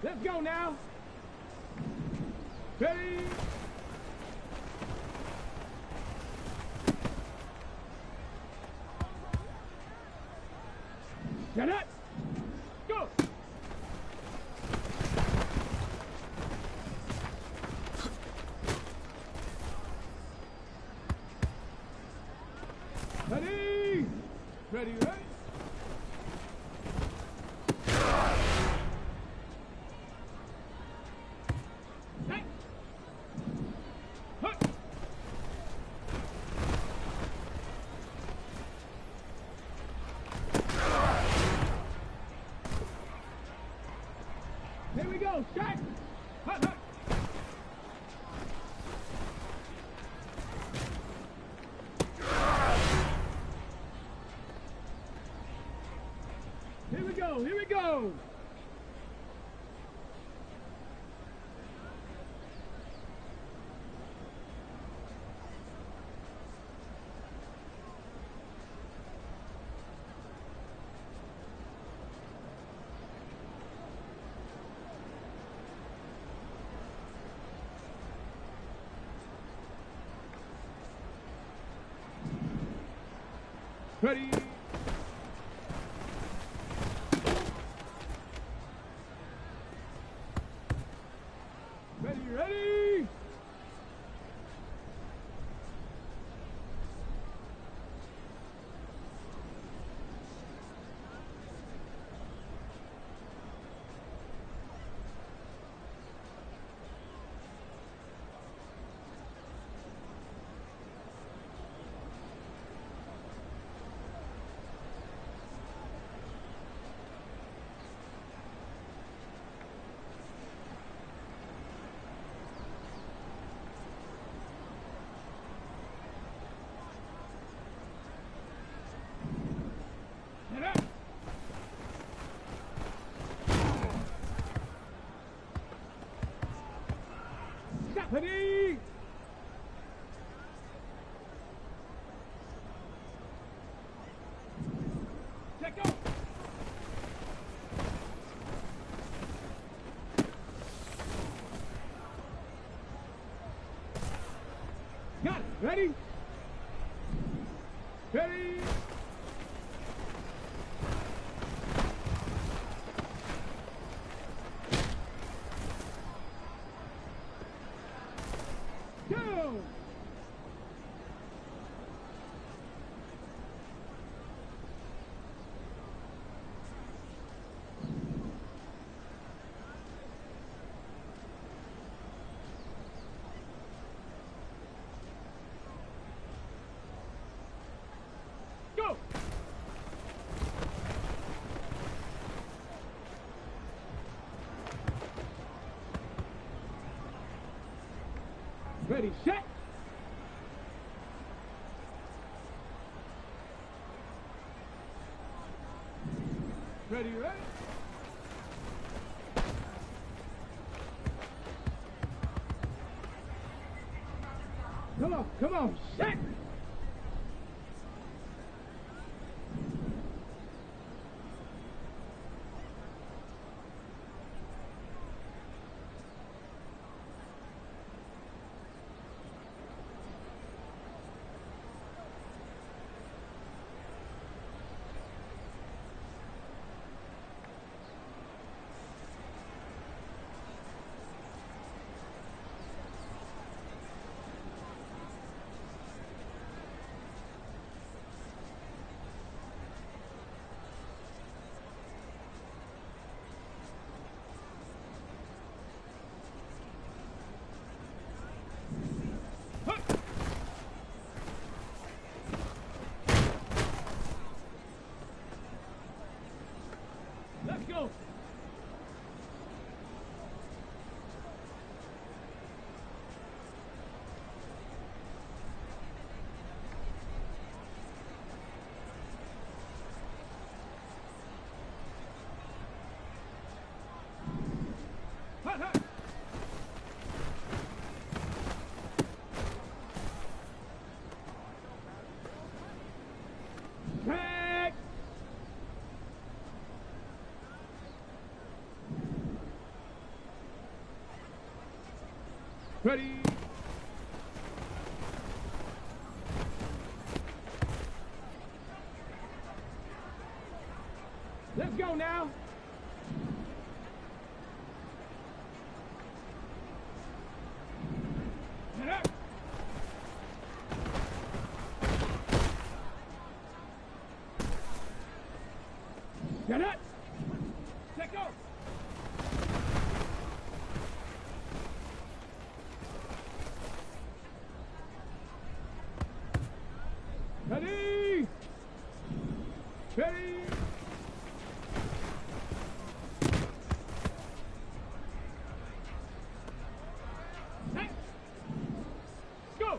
Let's go now. Ready? Get it. Go. Ready. Ready, ready. Here we go, shot! Hut, hut. Here we go, here we go! Ready? Ready, ready! Ready? Let go! Got it! Ready? Ready? Go! Go! Ready, set! Ready, ready? Come on, set! Let's go! Hot, hot! Set! Ready? Let's go now! Get up! Get up! Let go! Ready! Ready! Set! Go!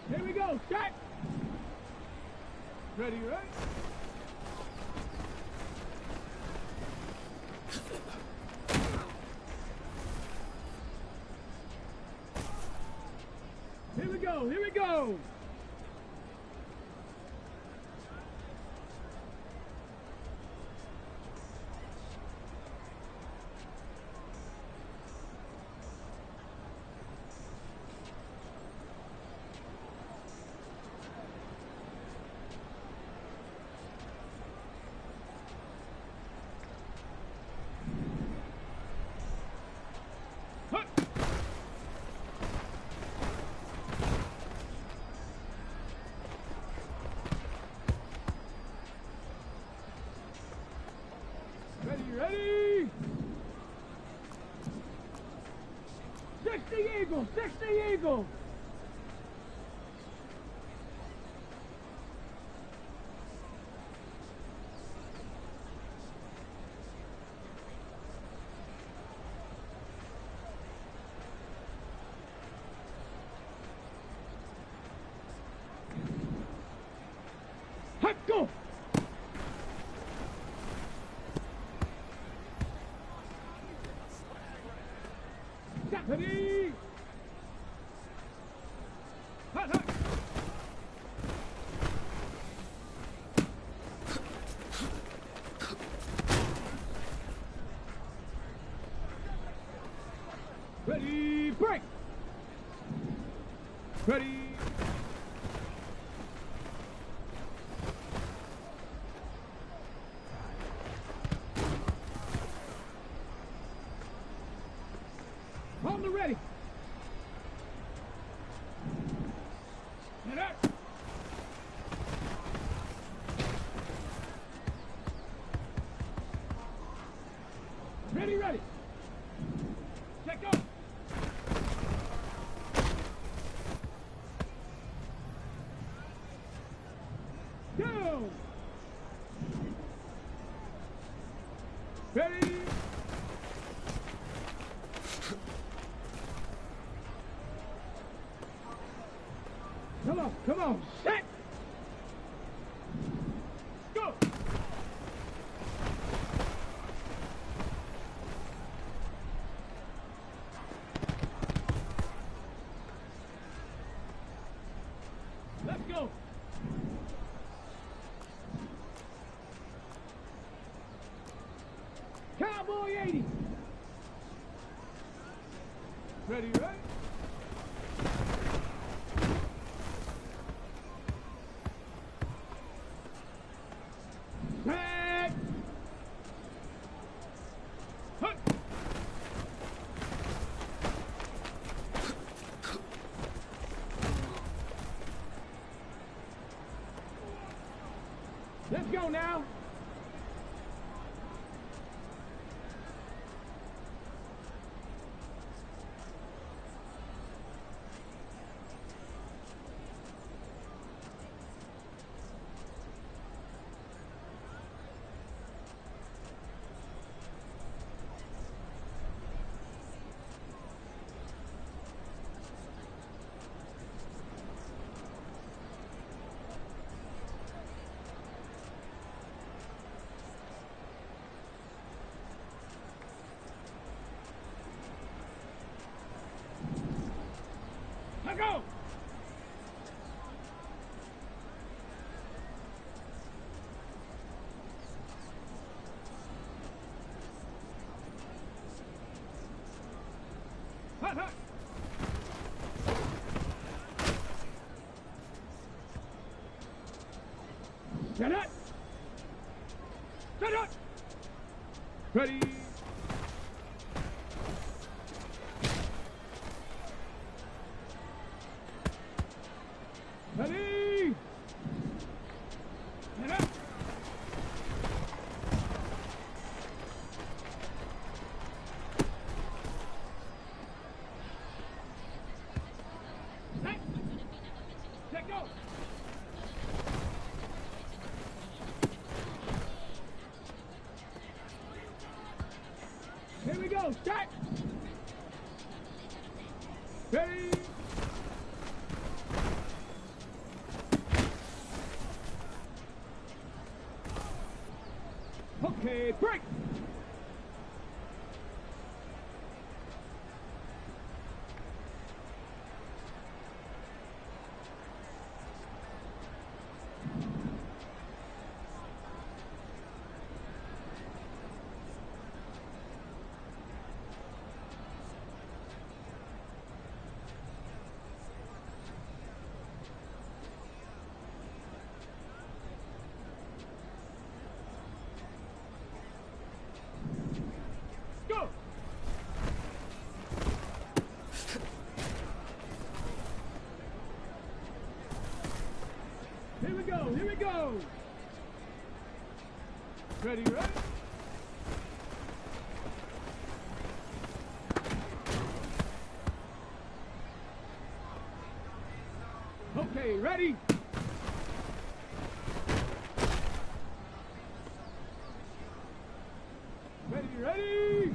Here we go, shot! Ready, right? Here we go, here we go! Hut! Ready, ready! 60 Eagle, 60 Eagle! Hut, go! Ready! Hut, hut! Ready. On the ready. Get up. Ready, ready. Check up. Go. Ready. Come on, set. Go. Let's go. Cowboy 80. Ready, ready. Set. Hut. Let's go now. Let's go. Hut, hut. Set up. Set up. Ready. Ready. Set up. Set. Set, go. Here we go. Start. Ready. Okay, break. Go. Here we go. Here we go. Ready, ready. Okay, ready. Ready, ready.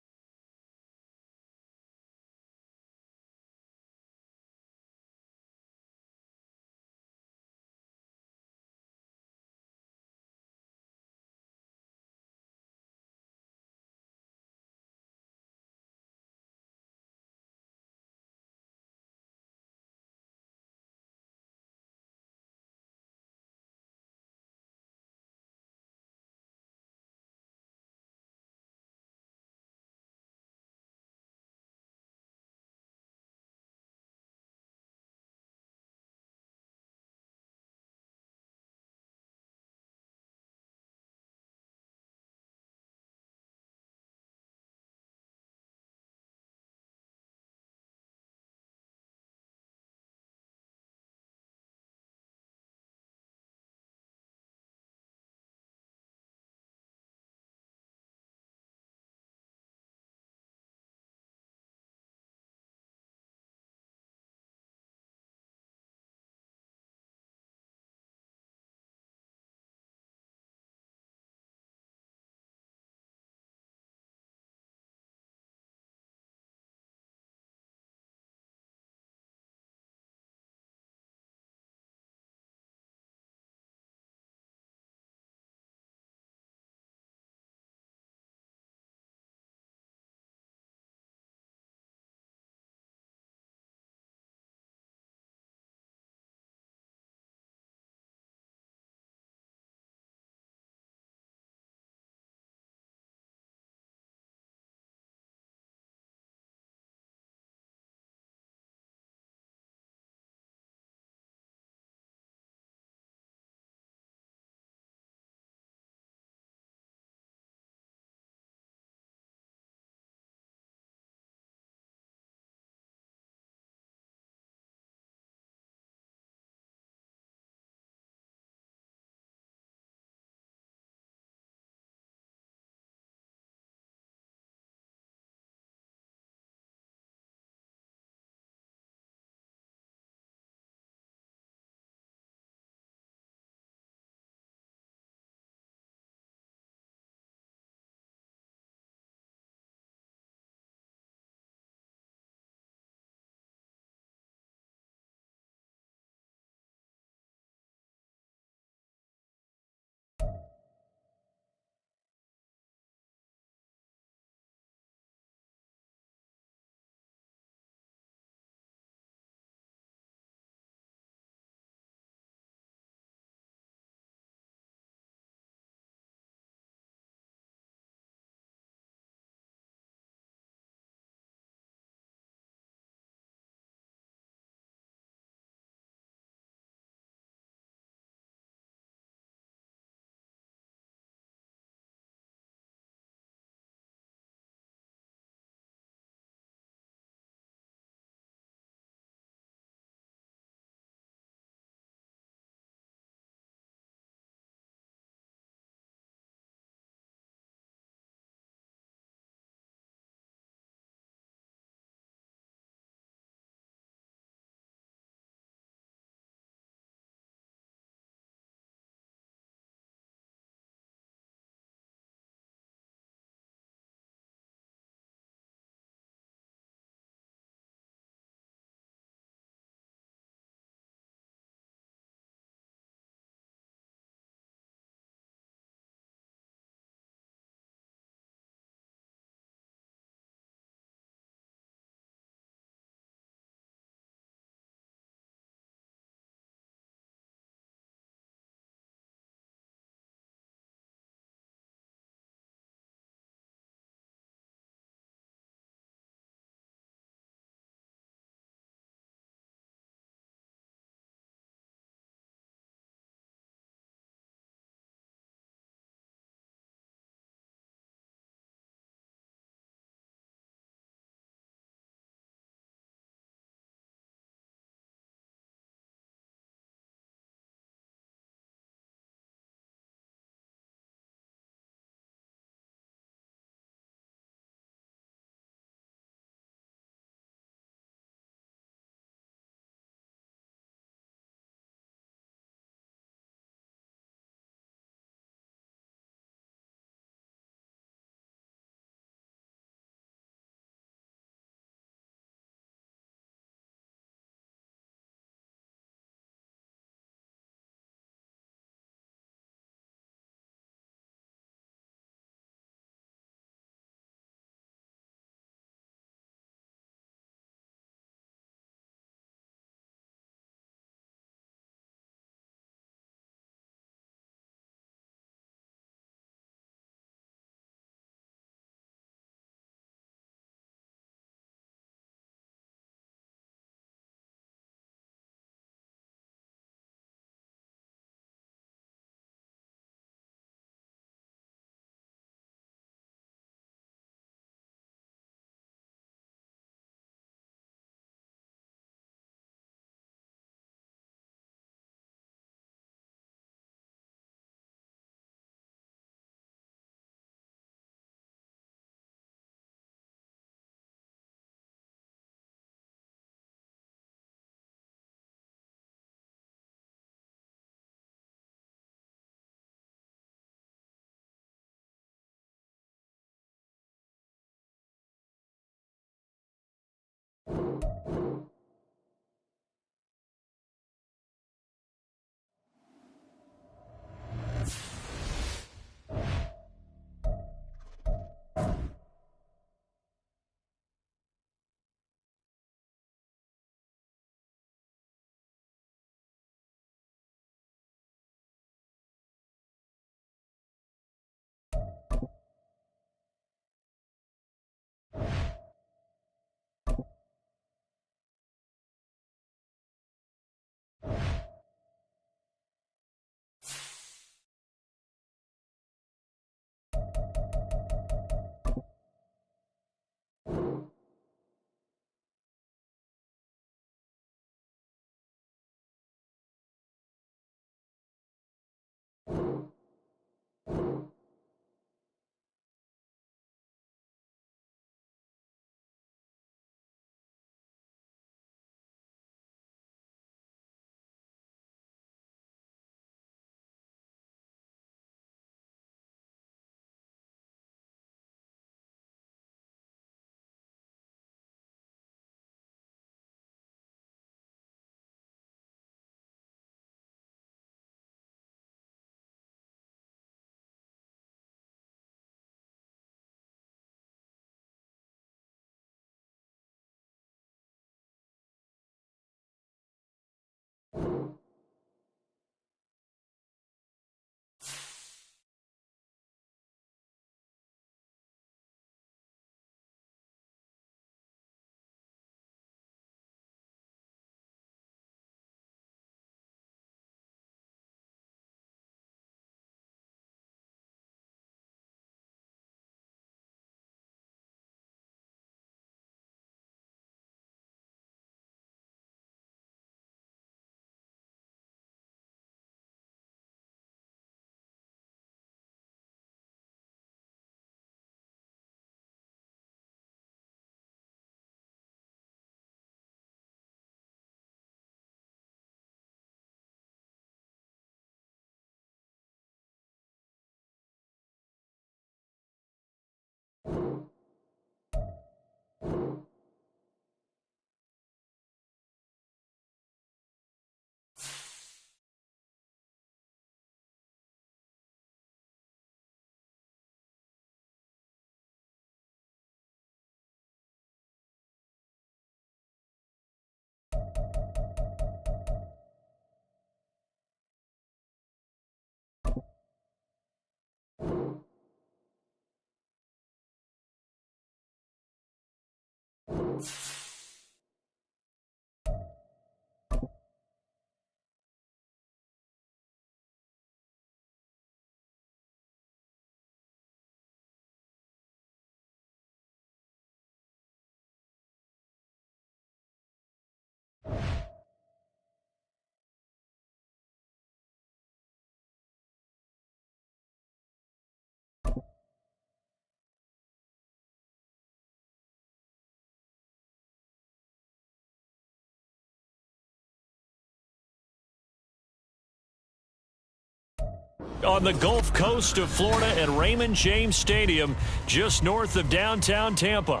On the Gulf Coast of Florida at Raymond James Stadium, just north of downtown Tampa.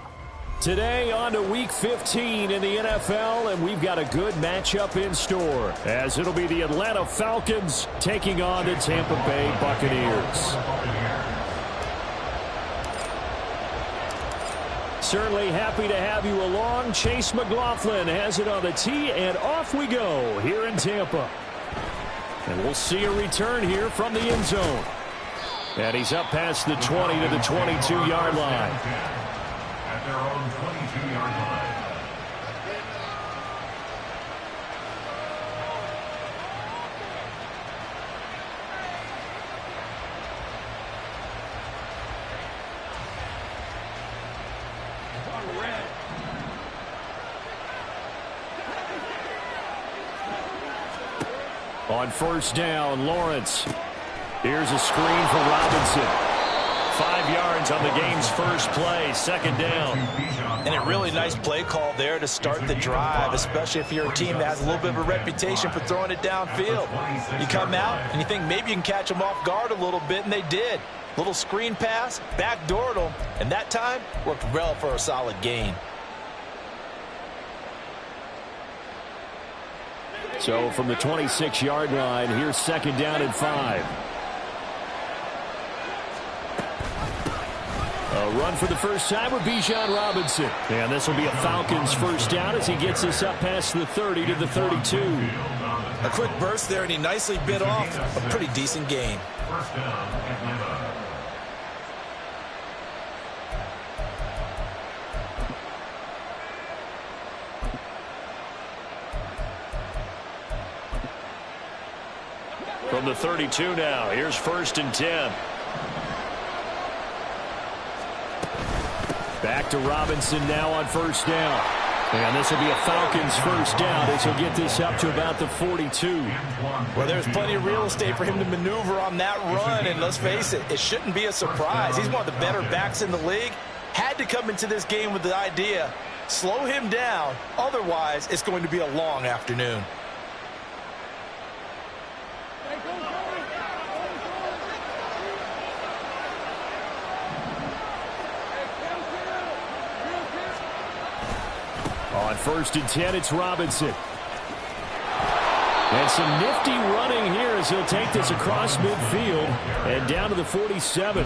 Today on to Week 15 in the NFL, and we've got a good matchup in store, as it'll be the Atlanta Falcons taking on the Tampa Bay Buccaneers. Certainly happy to have you along. Chase McLaughlin has it on the tee, and off we go here in Tampa. And we'll see a return here from the end zone. And he's up past the 20 to the 22-yard line. At their own 22-yard line. On first down, Lawrence. Here's a screen for Robinson. 5 yards on the game's first play, second down. And a really nice play call there to start the drive, especially if you're a team that has a little bit of a reputation for throwing it downfield. You come out and you think maybe you can catch them off guard a little bit, and they did. Little screen pass, backdoored them, and that time worked well for a solid gain. So from the 26-yard line, here's 2nd down and 5. A run for the first time with Bijan Robinson. And this will be a Falcons first down as he gets us up past the 30 to the 32. A quick burst there, and he nicely bit off a pretty decent gain. First down, Atlanta. From the 32 now, here's 1st and 10. Back to Robinson now on 1st down. And this will be a Falcons first down as he'll get this up to about the 42. Well, there's plenty of real estate for him to maneuver on that run, and let's face it, it shouldn't be a surprise. He's one of the better backs in the league. Had to come into this game with the idea, slow him down, otherwise it's going to be a long afternoon. On 1st and 10, it's Robinson. And some nifty running here as he'll take this across midfield and down to the 47.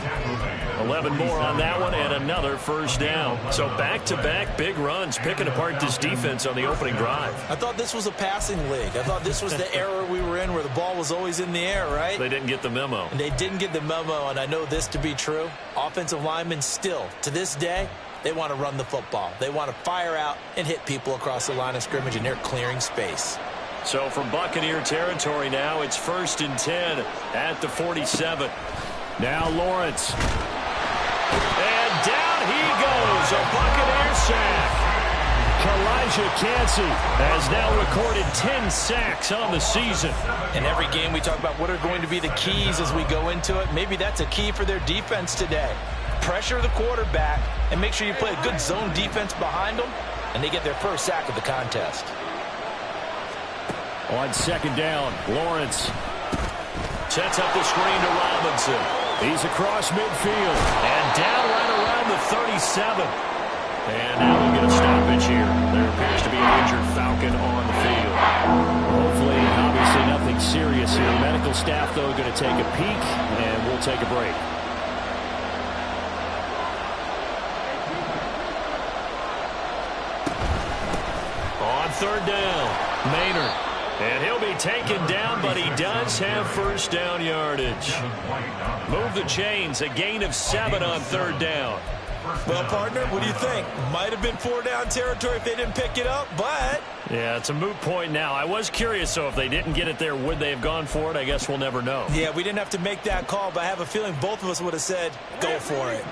11 more on that one and another first down. So back-to-back big runs, picking apart this defense on the opening drive. I thought this was a passing league. I thought this was the era we were in where the ball was always in the air, right? They didn't get the memo. And they didn't get the memo, and I know this to be true. Offensive linemen still, to this day, they want to run the football. They want to fire out and hit people across the line of scrimmage, and they're clearing space. So from Buccaneer territory now, it's 1st and 10 at the 47. Now Lawrence. And down he goes, a Buccaneer sack. Kalijah Cansey has now recorded 10 sacks on the season. In every game we talk about what are going to be the keys as we go into it. Maybe that's a key for their defense today. Pressure the quarterback and make sure you play a good zone defense behind them, and they get their first sack of the contest. On 2nd down, Lawrence sets up the screen to Robinson. He's across midfield and down right around the 37. And now we'll get a stoppage here. There appears to be an injured Falcon on the field. Hopefully, obviously nothing serious here. Medical staff, though, going to take a peek, and we'll take a break. On 3rd down, Maynard. And he'll be taken down, but he does have first down yardage. Move the chains, a gain of 7 on 3rd down. Well, partner, what do you think? Might have been 4-down territory if they didn't pick it up, but... Yeah, it's a moot point now. I was curious, so if they didn't get it there, would they have gone for it? I guess we'll never know. Yeah, we didn't have to make that call, but I have a feeling both of us would have said, go for it.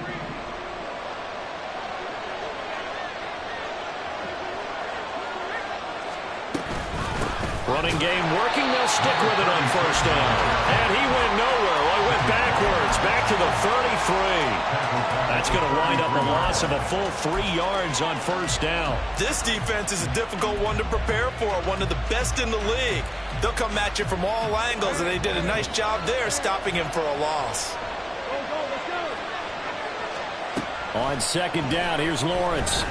Running game working. They'll stick with it on 1st down. And he went nowhere. Well, he went backwards, back to the 33. That's going to wind up a loss of a full 3 yards on 1st down. This defense is a difficult one to prepare for, one of the best in the league. They'll come at you from all angles, and they did a nice job there stopping him for a loss. On 2nd down, here's Lawrence.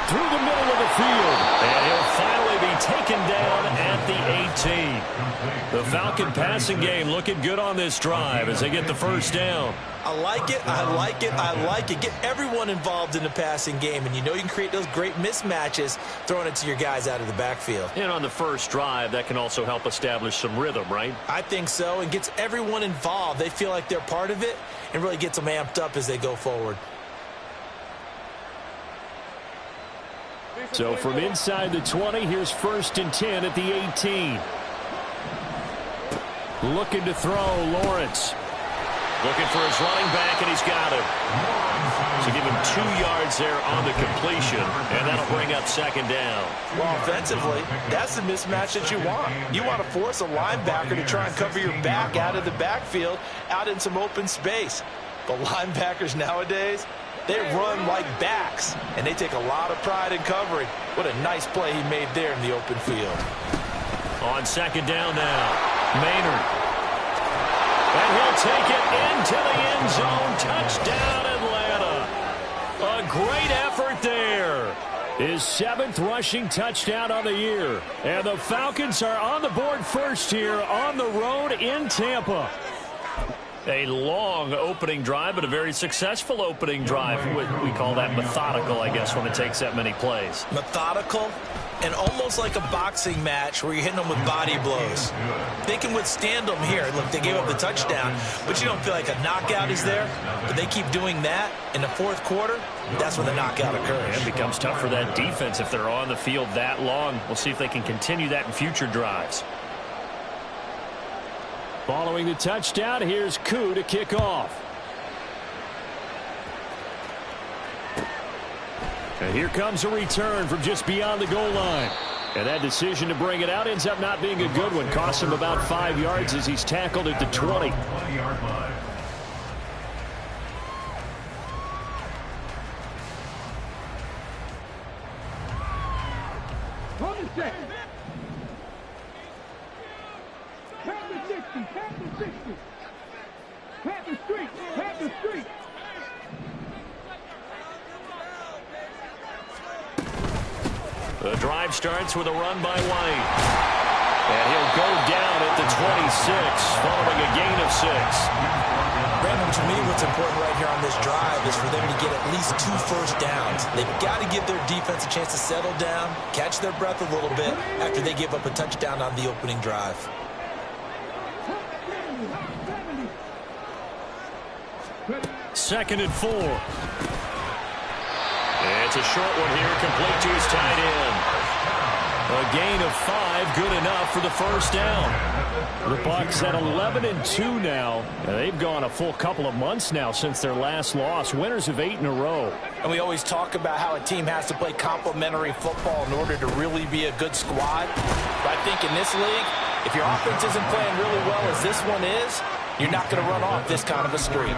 Through the middle of the field. And he'll finally be taken down at the 18. The Falcon passing game looking good on this drive as they get the first down. I like it, I like it, I like it. Get everyone involved in the passing game, and you know you can create those great mismatches throwing it to your guys out of the backfield. And on the first drive, that can also help establish some rhythm, right? I think so, and gets everyone involved. They feel like they're part of it and really gets them amped up as they go forward. So from inside the 20, here's 1st and 10 at the 18. Looking to throw, Lawrence. Looking for his running back, and he's got him. So give him 2 yards there on the completion, and that'll bring up 2nd down. Well, offensively, that's the mismatch that you want. You want to force a linebacker to try and cover your back out of the backfield, out in some open space. But linebackers nowadays, they run like backs, and they take a lot of pride in covering. What a nice play he made there in the open field. On 2nd down now, Maynard. And he'll take it into the end zone. Touchdown, Atlanta. A great effort there. His 7th rushing touchdown on the year. And the Falcons are on the board first here on the road in Tampa. A long opening drive, but a very successful opening drive. We call that methodical, I guess, when it takes that many plays. Methodical and almost like a boxing match where you're hitting them with body blows. They can withstand them here. Look, they gave up the touchdown, but you don't feel like a knockout is there. But they keep doing that in the 4th quarter. That's when the knockout occurs. It becomes tough for that defense if they're on the field that long. We'll see if they can continue that in future drives. Following the touchdown, here's Koo to kick off. And here comes a return from just beyond the goal line. And that decision to bring it out ends up not being a good one. Costs him about 5 yards as he's tackled at the 20. 20-yard line. On the set. Tap the 60, tap the 60. Tap the street, tap the street. The drive starts with a run by White. And he'll go down at the 26, following a gain of 6. Brandon, to me, what's important right here on this drive is for them to get at least 2 first downs. They've got to give their defense a chance to settle down, catch their breath a little bit after they give up a touchdown on the opening drive. 2nd and 4. It's a short one here, complete to his tight end. A gain of 5, good enough for the first down. The Bucs at 11-2 now. They've gone a full couple of months now since their last loss. Winners of 8 in a row. And we always talk about how a team has to play complementary football in order to really be a good squad. But I think in this league, if your offense isn't playing really well as this one is, you're not going to run off this kind of a streak.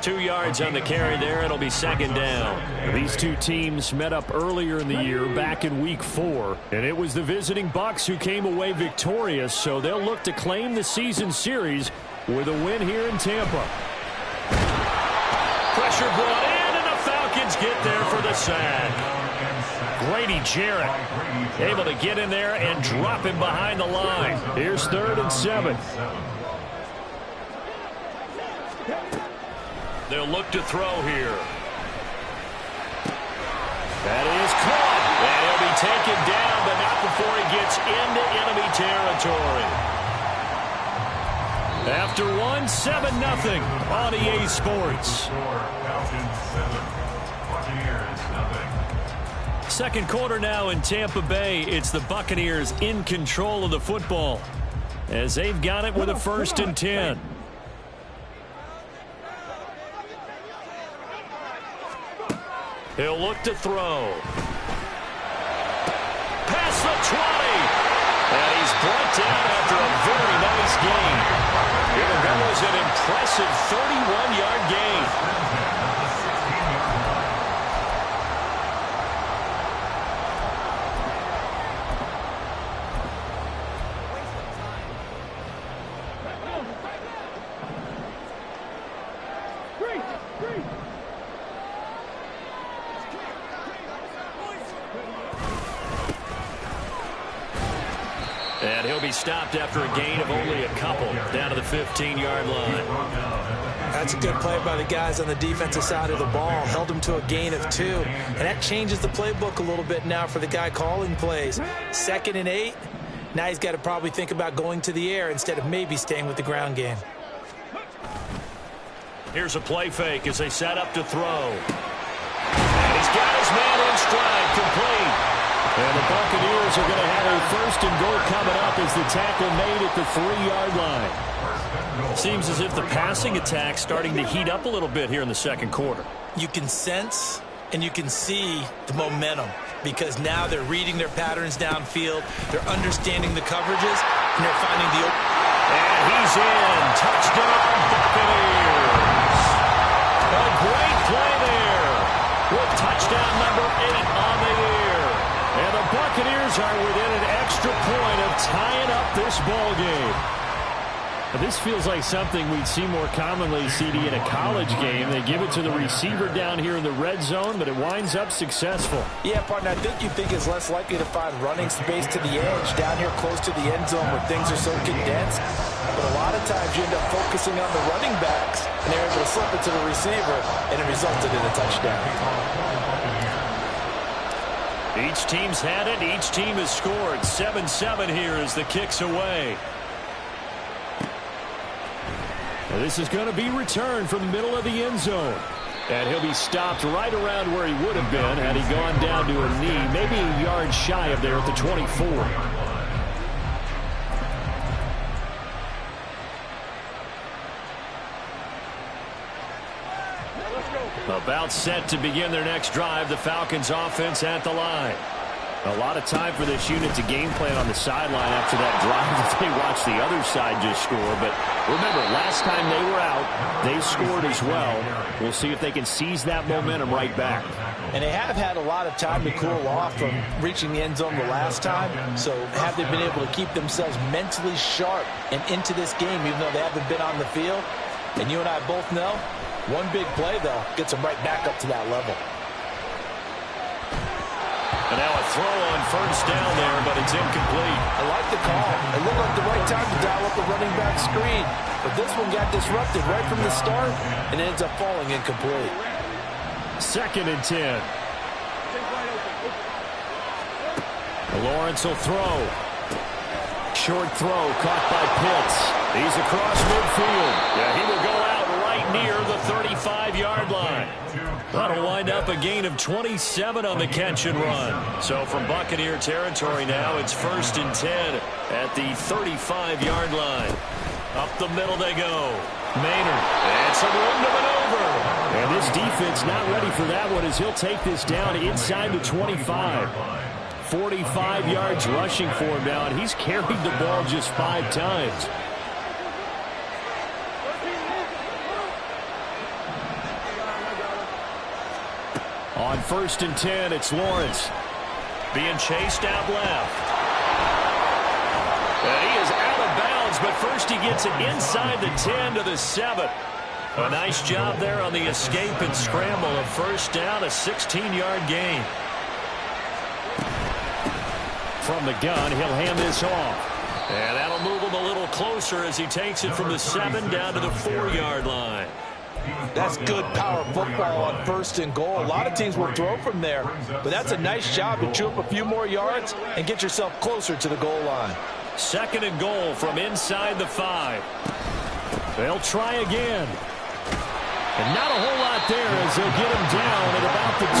2 yards on the carry there. It'll be 2nd down. These two teams met up earlier in the year, back in Week 4. And it was the visiting Bucs who came away victorious, so they'll look to claim the season series with a win here in Tampa. Pressure brought in, and the Falcons get there for the sack. Grady Jarrett able to get in there and drop him behind the line. Here's 3rd and 7. They'll look to throw here. That is caught. And he'll be taken down, but not before he gets into enemy territory. After 1, 7-0 on EA Sports. Second quarter now in Tampa Bay. It's the Buccaneers in control of the football as they've got it with a 1st and 10. He'll look to throw. Past the 20. And he's brought down after a very nice gain. Here goes an impressive 31-yard gain. And he'll be stopped after a gain of only a couple down to the 15-yard line. That's a good play by the guys on the defensive side of the ball. Held them to a gain of 2. And that changes the playbook a little bit now for the guy calling plays. 2nd and 8. Now he's got to probably think about going to the air instead of maybe staying with the ground game. Here's a play fake as they set up to throw. And he's got his man in stride, complete. And the Buccaneers are going to have a 1st and goal coming up as the tackle made at the 3-yard line. Seems as if the passing attack's starting to heat up a little bit here in the second quarter. You can sense and you can see the momentum because now they're reading their patterns downfield. They're understanding the coverages, and they're finding the open. And he's in. Touchdown, Buccaneers. A great play there with touchdown number 8 on the year. And the Buccaneers are within an extra point of tying up this ball game. This feels like something we'd see more commonly, CD, in a college game. They give it to the receiver down here in the red zone, but it winds up successful. Yeah, partner, I think you think it's less likely to find running space to the edge down here close to the end zone where things are so condensed. But a lot of times you end up focusing on the running backs, and they're able to slip it to the receiver, and it resulted in a touchdown. Each team's had it. Each team has scored. 7-7 here as the kick's away. This is going to be returned from the middle of the end zone. And he'll be stopped right around where he would have been had he gone down to a knee, maybe a yard shy of there at the 24. About set to begin their next drive, the Falcons offense at the line. A lot of time for this unit to game plan on the sideline after that drive that they watched the other side just score. But remember, last time they were out, they scored as well. We'll see if they can seize that momentum right back. And they have had a lot of time to cool off from reaching the end zone the last time. So have they been able to keep themselves mentally sharp and into this game, even though they haven't been on the field? And you and I both know, one big play, though, gets them right back up to that level. And now a throw on first down there, but it's incomplete. I like the call. It looked like the right time to dial up the running back screen. But this one got disrupted right from the start, and it ends up falling incomplete. 2nd and 10. Lawrence will throw. Short throw caught by Pitts. He's across midfield. Yeah, he will go out right near the 35-yard line. That'll wind up a gain of 27 on the catch and run. So from Buccaneer territory now, it's 1st and 10 at the 35-yard line. Up the middle they go. Maynard, and some room to maneuver. And this defense not ready for that one as he'll take this down inside the 25. 45 yards rushing for him now, and he's carried the ball just 5 times. On 1st and 10, it's Lawrence. Being chased out left. And he is out of bounds, but first he gets it inside the 10 to the 7. A nice job there on the escape and scramble. A first down, a 16-yard gain. From the gun, he'll hand this off. And that'll move him a little closer as he takes it from the 7 down to the 4-yard line. That's good power football on 1st and goal. A lot of teams will throw from there, but that's a nice job to chew up a few more yards and get yourself closer to the goal line. 2nd and goal from inside the 5. They'll try again. And not a whole lot there as they'll get him down at about the 2.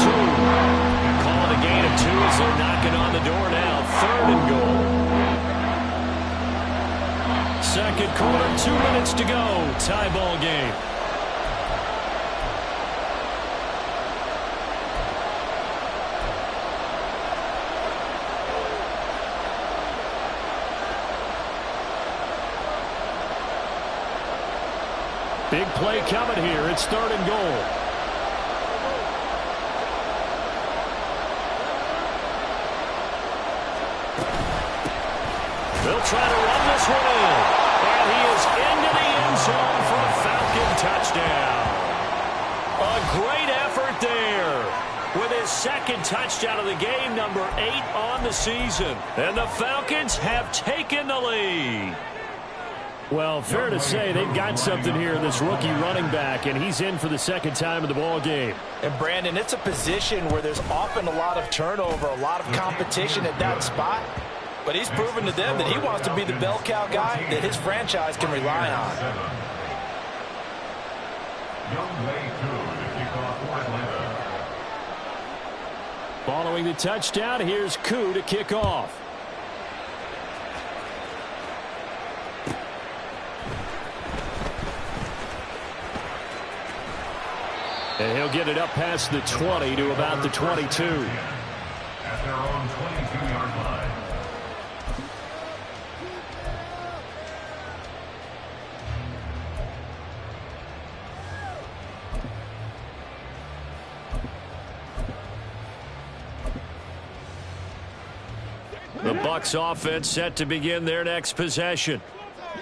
Calling a gain of 2 as they're knocking on the door now. 3rd and goal. 2nd quarter, 2 minutes to go. Tie ball game. Big play coming here. It's 3rd and goal. They'll try to run this one in. And he is into the end zone for a Falcon touchdown. A great effort there with his 2nd touchdown of the game, number 8 on the season. And the Falcons have taken the lead. Well, fair to say they've got something here in this rookie running back, and he's in for the 2nd time in the ball game. And, Brandon, it's a position where there's often a lot of turnover, a lot of competition at that spot. But he's proven to them that he wants to be the bell cow guy that his franchise can rely on. Following the touchdown, here's Koo to kick off. And he'll get it up past the 20 to about the 22. At their own 22-yard line. The Bucs offense set to begin their next possession.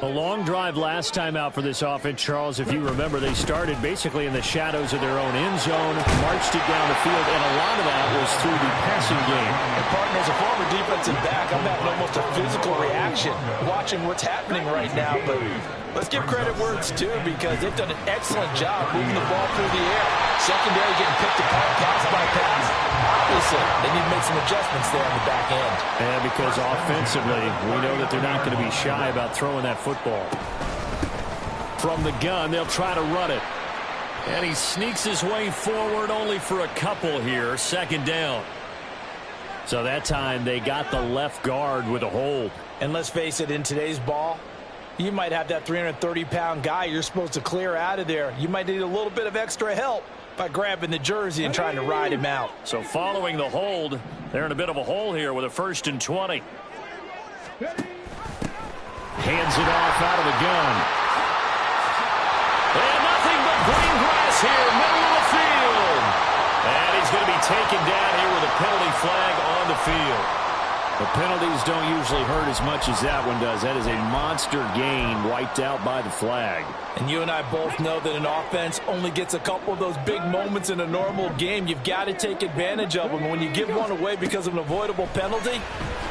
A long drive last time out for this offense, Charles. If you remember, they started basically in the shadows of their own end zone, marched it down the field, and a lot of that was through the passing game. And partner, as a former defensive back, I'm having almost a physical reaction watching what's happening right now. But let's give credit where it's due, because they've done an excellent job moving the ball through the air. Secondary getting picked apart pass by pass. Obviously, they need to make some adjustments there on the back end. Yeah, because offensively, we know that they're not going to be shy about throwing that football. From the gun, they'll try to run it. And he sneaks his way forward only for a couple here. Second down. So that time they got the left guard with a hold. And let's face it, in today's ball, you might have that 330-pound guy you're supposed to clear out of there. You might need a little bit of extra help by grabbing the jersey and trying to ride him out. So following the hold, they're in a bit of a hole here with a 1st and 20. Hands it off out of the gun. And nothing but green grass here, middle of the field. And he's going to be taken down here with a penalty flag on the field. The penalties don't usually hurt as much as that one does. That is a monster gain wiped out by the flag. And you and I both know that an offense only gets a couple of those big moments in a normal game. You've got to take advantage of them. And when you give one away because of an avoidable penalty,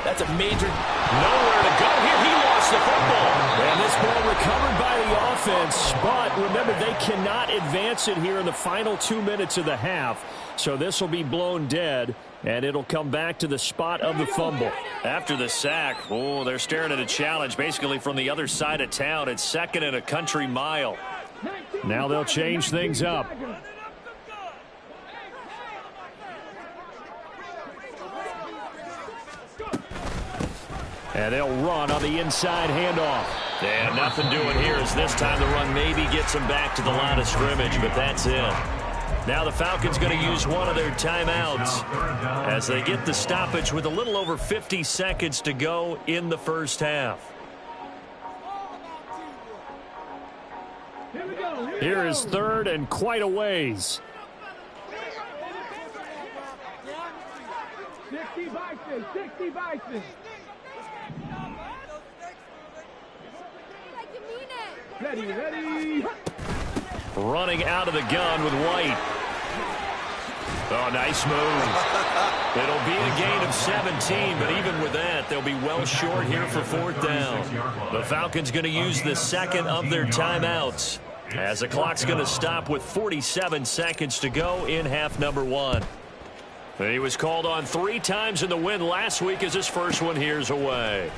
that's a major... Nowhere to go here. He lost the football. And this ball recovered by the offense. But remember, they cannot advance it here in the final 2 minutes of the half. So this will be blown dead. And it'll come back to the spot of the fumble. After the sack, oh, they're staring at a challenge basically from the other side of town. It's 2nd and a country mile. Now they'll change things up. And they'll run on the inside handoff. And nothing doing here as this time the run maybe gets them back to the line of scrimmage, but that's it. Now the Falcons going to use one of their timeouts as they get the stoppage with a little over 50 seconds to go in the first half. Here is 3rd and quite a ways. 60 Bison, 60 Bison. Ready. Running out of the gun with White. Oh, nice move. It'll be a gain of 17, but even with that, they'll be well short here for 4th down. The Falcons going to use the 2nd of their timeouts as the clock's going to stop with 47 seconds to go in half number 1. He was called on 3 times in the win last week as his first one here's away.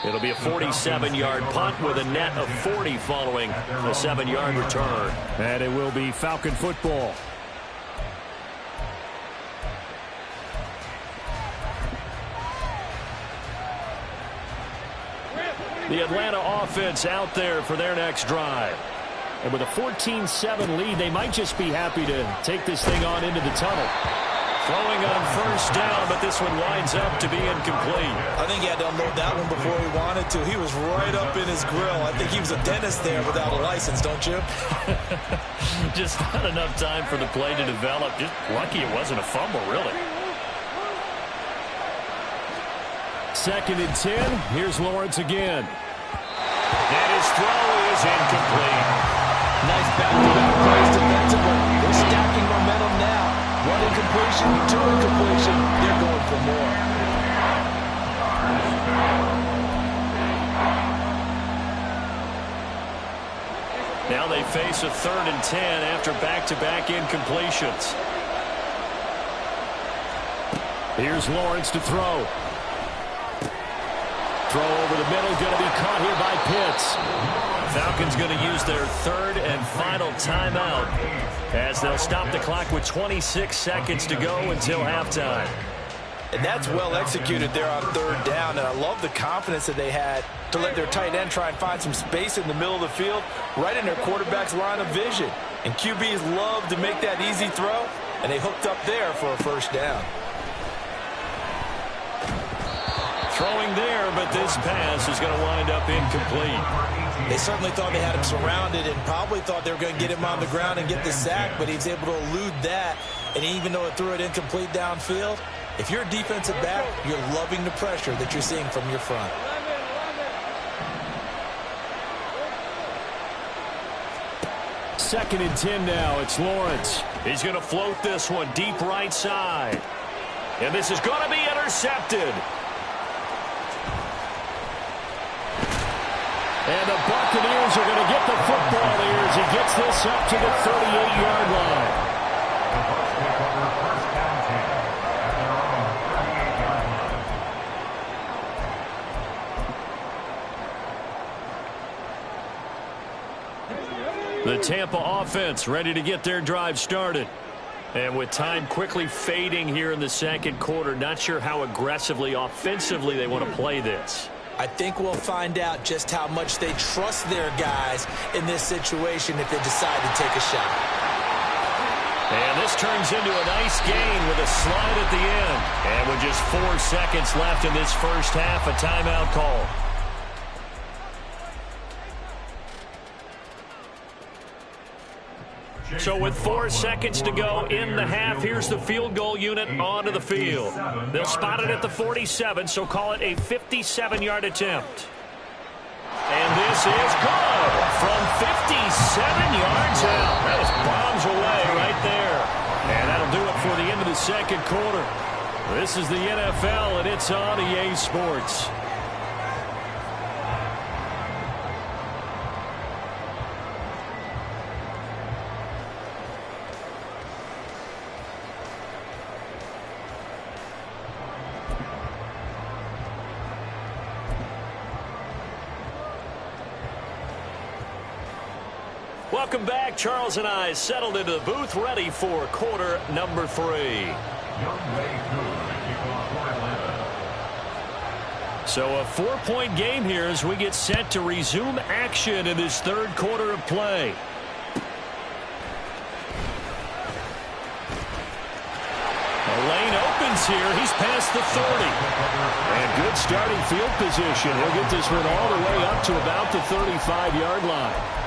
It'll be a 47-yard punt with a net of 40 following a 7-yard return. And it will be Falcon football. The Atlanta offense out there for their next drive. And with a 14-7 lead, they might just be happy to take this thing on into the tunnel. Throwing on 1st down, but this one winds up to be incomplete. I think he had to unload that one before he wanted to. He was right up in his grill. I think he was a dentist there without a license, don't you? Just not enough time for the play to develop. Just lucky it wasn't a fumble, really. 2nd and 10. Here's Lawrence again. And his throw is incomplete. Nice back-to-back plays defensively. They're stacking momentum now. 1 incompletion, 2 incompletion. They're going for more. Now they face a 3rd and 10 after back-to-back incompletions. Here's Lawrence to throw. Throw over the middle, going to be caught here by Pitts. Falcons going to use their 3rd and final timeout as they'll stop the clock with 26 seconds to go until halftime. And that's well executed there on 3rd down. And I love the confidence that they had to let their tight end try and find some space in the middle of the field, right in their quarterback's line of vision. And QBs love to make that easy throw, and they hooked up there for a 1st down. Throwing there, but this pass is going to wind up incomplete. They certainly thought they had him surrounded and probably thought they were going to get him on the ground and get the sack, but he was able to elude that. And even though it threw it incomplete downfield, if you're a defensive back, you're loving the pressure that you're seeing from your front. 2nd and 10 now. It's Lawrence. He's going to float this one deep right side. And this is going to be intercepted. And the Buccaneers are going to get the football here as he gets this up to the 38-yard line. The Tampa offense ready to get their drive started. And with time quickly fading here in the second quarter, not sure how aggressively, offensively they want to play this. I think we'll find out just how much they trust their guys in this situation if they decide to take a shot. And this turns into a nice gain with a slide at the end. And with just 4 seconds left in this first half, a timeout call. So with 4 seconds to go in the half, here's the field goal unit onto the field. They'll spot it at the 47, so call it a 57-yard attempt. And this is good from 57 yards out. That is bombs away right there. And that'll do it for the end of the second quarter. This is the NFL, and it's on EA Sports. Welcome back. Charles and I settled into the booth, ready for quarter number 3. So a 4-point game here as we get set to resume action in this third quarter of play. The lane opens here. He's past the 30. And good starting field position. He'll get this one all the way up to about the 35-yard line.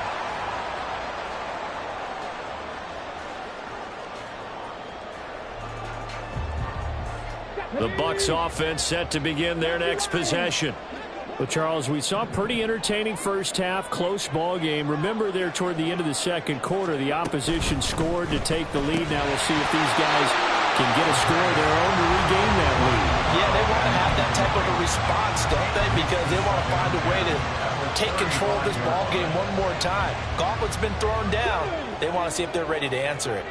The Bucs offense set to begin their next possession. Well, Charles, we saw a pretty entertaining first half, close ball game. Remember there toward the end of the second quarter, the opposition scored to take the lead. Now we'll see if these guys can get a score of their own to regain that lead. Yeah, they want to have that type of a response, don't they? Because they want to find a way to take control of this ball game one more time. Gauntlet's been thrown down. They want to see if they're ready to answer it.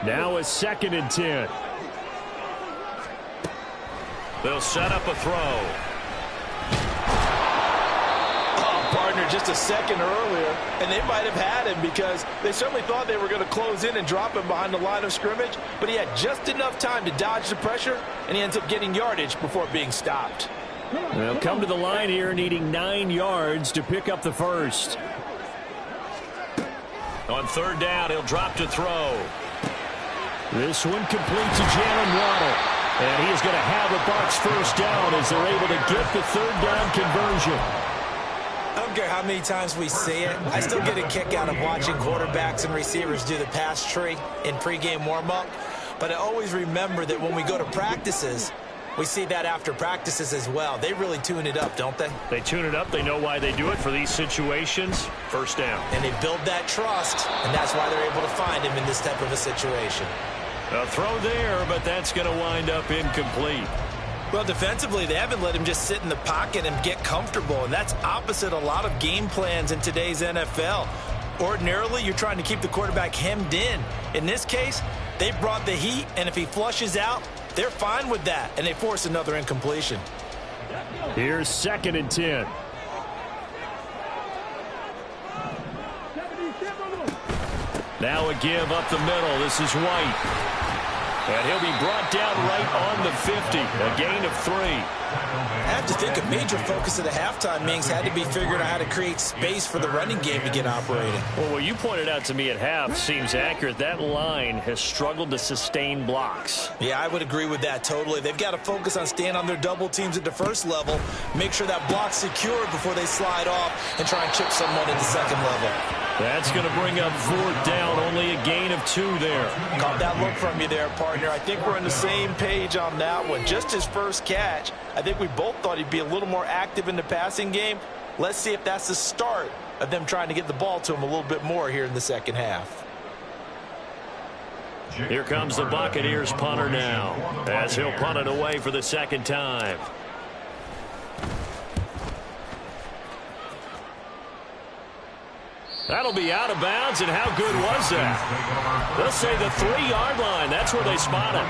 Now a 2nd and 10. They'll set up a throw. Oh, partner, just a second earlier, and they might have had him because they certainly thought they were going to close in and drop him behind the line of scrimmage, but he had just enough time to dodge the pressure, and he ends up getting yardage before being stopped. They'll come to the line here needing 9 yards to pick up the first. On 3rd down, he'll drop to throw. This one completes to Jalen Waddle. And he is going to have a Bucs first down as they're able to get the 3rd down conversion. I don't care how many times we see it. I still get a kick out of watching quarterbacks and receivers do the pass tree in pregame warm-up. But I always remember that when we go to practices, we see that after practices as well. They really tune it up, don't they? They tune it up. They know why they do it for these situations. First down. And they build that trust, and that's why they're able to find him in this type of a situation. A throw there, but that's going to wind up incomplete. Well, defensively, they haven't let him just sit in the pocket and get comfortable, and that's opposite a lot of game plans in today's NFL. Ordinarily, you're trying to keep the quarterback hemmed in. In this case, they brought the heat, and if he flushes out, they're fine with that, and they force another incompletion. Here's 2nd and 10. Now a give up the middle. This is White. And he'll be brought down right on the 50. A gain of 3. I have to think a major focus of the halftime meetings had to be figuring out how to create space for the running game to get operating. Well, what you pointed out to me at half seems accurate. That line has struggled to sustain blocks. Yeah, I would agree with that totally. They've got to focus on staying on their double teams at the first level, make sure that block's secured before they slide off and try and chip someone at the second level. That's going to bring up 4th down, only a gain of 2 there. Caught that look from you there, partner. I think we're on the same page on that one. Just his first catch, I think we both thought he'd be a little more active in the passing game. Let's see if that's the start of them trying to get the ball to him a little bit more here in the second half. Here comes the Buccaneers punter now, as he'll punt it away for the second time. That'll be out of bounds, and how good was that? They'll say the 3-yard line. That's where they spot it.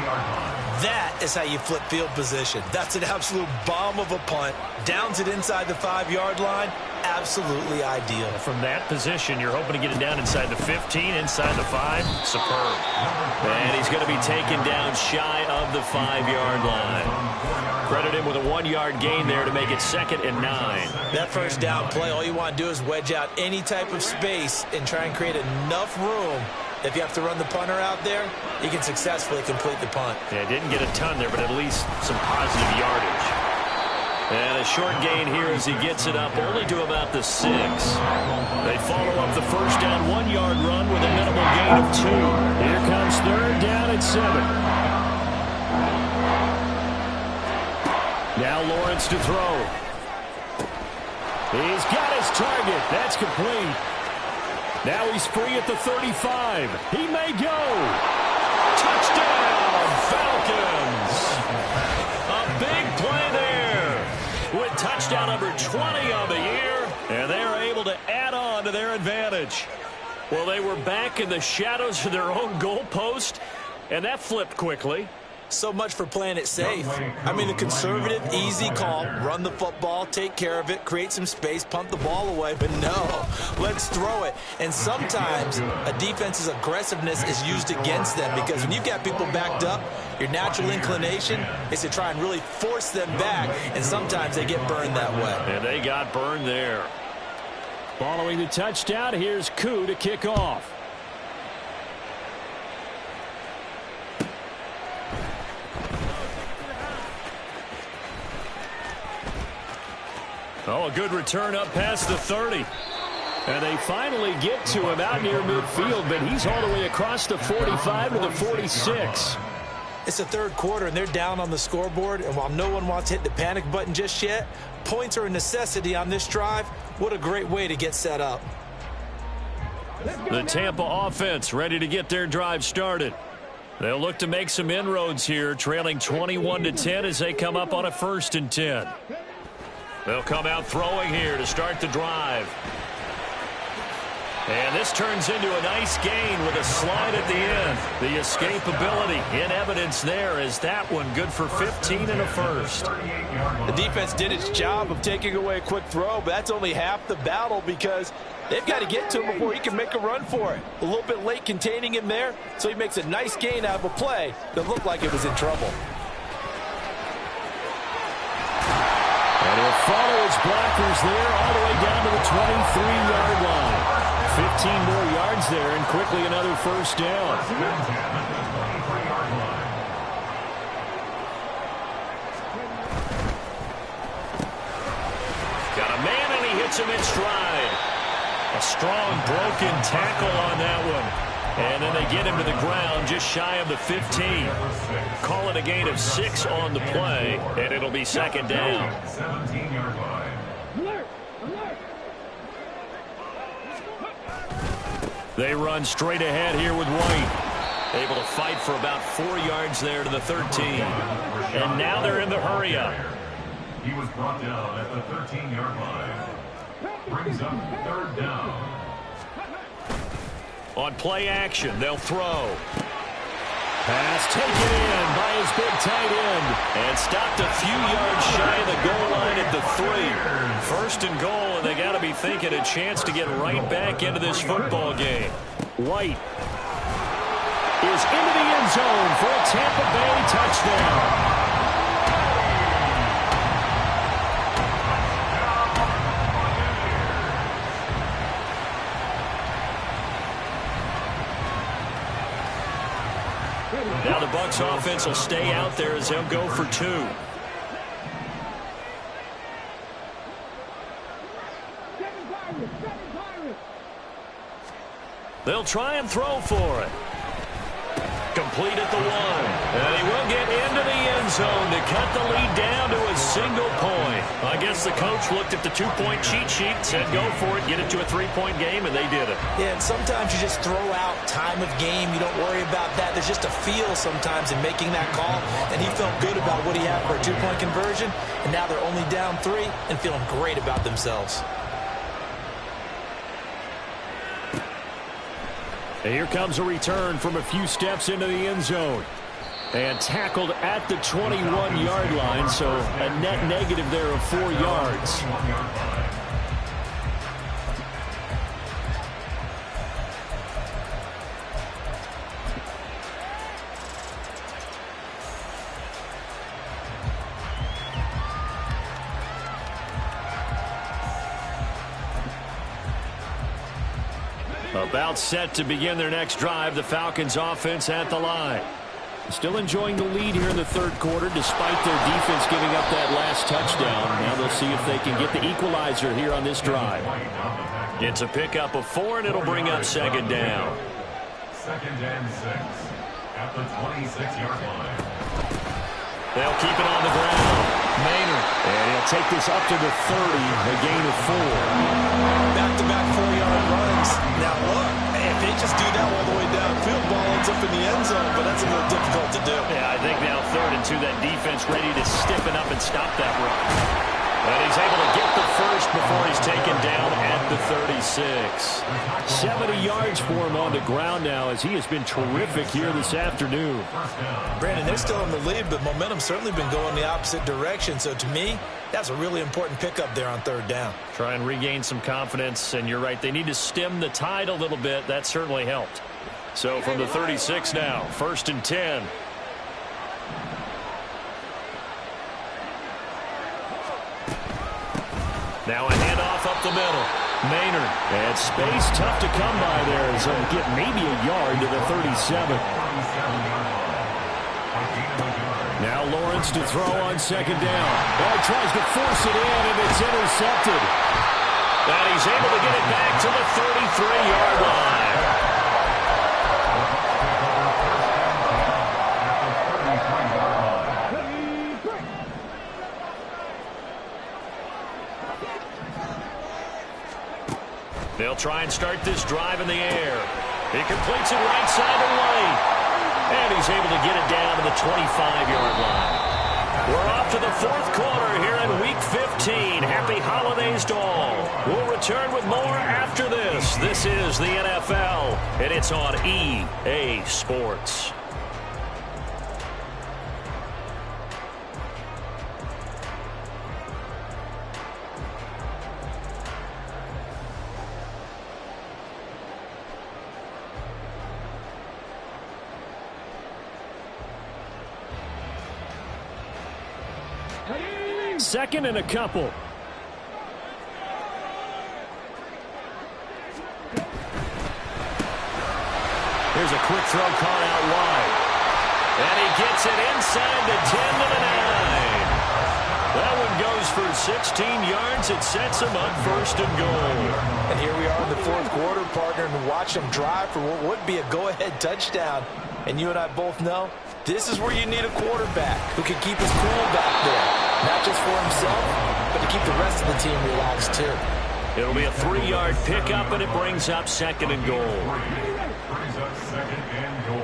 That is how you flip field position. That's an absolute bomb of a punt. Downs it inside the 5-yard line. Absolutely ideal. From that position, you're hoping to get it down inside the 15, inside the 5. Superb. And he's going to be taken down shy of the 5-yard line. Credit him with a 1-yard gain there to make it 2nd and 9. That first down play, all you want to do is wedge out any type of space and try and create enough room. If you have to run the punter out there, you can successfully complete the punt. Yeah, didn't get a ton there, but at least some positive yardage. And a short gain here as he gets it up only to about the 6. They follow up the first down 1-yard run with a minimal gain of 2. Here comes 3rd down at 7. Now Lawrence to throw. He's got his target. That's complete. Now he's free at the 35. He may go. Touchdown, Falcons. A big play there with touchdown number 20 on the year, and they're able to add on to their advantage. Well, they were back in the shadows of their own goalpost, and that flipped quickly. So much for playing it safe. I mean, the conservative, easy call, run the football, take care of it, create some space, pump the ball away. But no, let's throw it. And sometimes a defense's aggressiveness is used against them because when you've got people backed up, your natural inclination is to try and really force them back, and sometimes they get burned that way. And they got burned there. Following the touchdown, here's Koo to kick off. Oh, a good return up past the 30. And they finally get to him out near midfield, but he's all the way across the 45 to the 46. It's the 3rd quarter, and they're down on the scoreboard. And while no one wants to hit the panic button just yet, points are a necessity on this drive. What a great way to get set up. The Tampa offense ready to get their drive started. They'll look to make some inroads here, trailing 21-10 as they come up on a 1st and 10. They'll come out throwing here to start the drive. And this turns into a nice gain with a slide at the end. The escapability in evidence there is that one good for 15 and a 1st. The defense did its job of taking away a quick throw, but that's only half the battle because they've got to get to him before he can make a run for it. A little bit late containing him there, so he makes a nice gain out of a play that looked like it was in trouble. And he'll follow his blockers there all the way down to the 23-yard line. 15 more yards there and quickly another 1st down. Got a man and he hits him in stride. A strong broken tackle on that one. And then they get him to the ground just shy of the 15. Call it a gain of 6 on the play, and it'll be 2nd down. 17-yard line. They run straight ahead here with White. Able to fight for about 4 yards there to the 13. And now they're in the hurry-up. He was brought down at the 13-yard line. Brings up 3rd down. On play action, they'll throw. Pass taken in by his big tight end. And stopped a few yards shy of the goal line at the 3. 1st and goal, and they got to be thinking a chance to get right back into this football game. White is into the end zone for a Tampa Bay touchdown. Now the Bucs offense will stay out there as they'll go for 2. They'll try and throw for it. Complete at the 1. And he will get into the end zone to cut the lead down to a single point. I guess the coach looked at the two-point cheat sheet, said go for it, get it to a three-point game, and they did it. Yeah, and sometimes you just throw out time of game. You don't worry about that. There's just a feel sometimes in making that call, and he felt good about what he had for a two-point conversion, and now they're only down 3 and feeling great about themselves. And here comes a return from a few steps into the end zone. And tackled at the 21-yard line, so a net negative there of 4 yards. About set to begin their next drive, the Falcons offense at the line. Still enjoying the lead here in the third quarter despite their defense giving up that last touchdown. Now they'll see if they can get the equalizer here on this drive. It's a pickup of 4, and it'll bring up second down. Second and 6 at the 26-yard line. They'll keep it on the ground. Maynard. And he'll take this up to the 30, a gain of 4. Back-to-back 4-yard runs. Now look, if they just do that all the way downfield, ball ends up in the end zone, but that's a little difficult to do. Yeah, I think now 3rd and 2, that defense ready to stiffen up and stop that run. And he's able to get the first before he's taken down at the 36. 70 yards for him on the ground now as he has been terrific here this afternoon. Brandon, they're still in the lead, but momentum's certainly been going the opposite direction. So to me, that's a really important pickup there on 3rd down. Try and regain some confidence, and you're right, they need to stem the tide a little bit. That certainly helped. So from the 36 now, 1st and 10. Now a handoff up the middle. Maynard. And space tough to come by there as he'll get maybe a yard to the 37. Now Lawrence to throw on 2nd down. Ball tries to force it in, and it's intercepted. And he's able to get it back to the 33-yard line. They'll try and start this drive in the air. He completes it right side of the lane. And he's able to get it down to the 25-yard line. We're off to the 4th quarter here in Week 15. Happy holidays to all. We'll return with more after this. This is the NFL, and it's on EA Sports. Second and a couple. Here's a quick throw caught out wide. And he gets it inside the 10 to the 9. That one goes for 16 yards. It sets him up 1st and goal. And here we are in the 4th quarter, partner, and watch him drive for what would be a go-ahead touchdown. And you and I both know this is where you need a quarterback who can keep his cool back there. Not just for himself, but to keep the rest of the team relaxed, too. It'll be a 3-yard pickup, and it brings up 2nd and goal. Brings up 2nd and goal.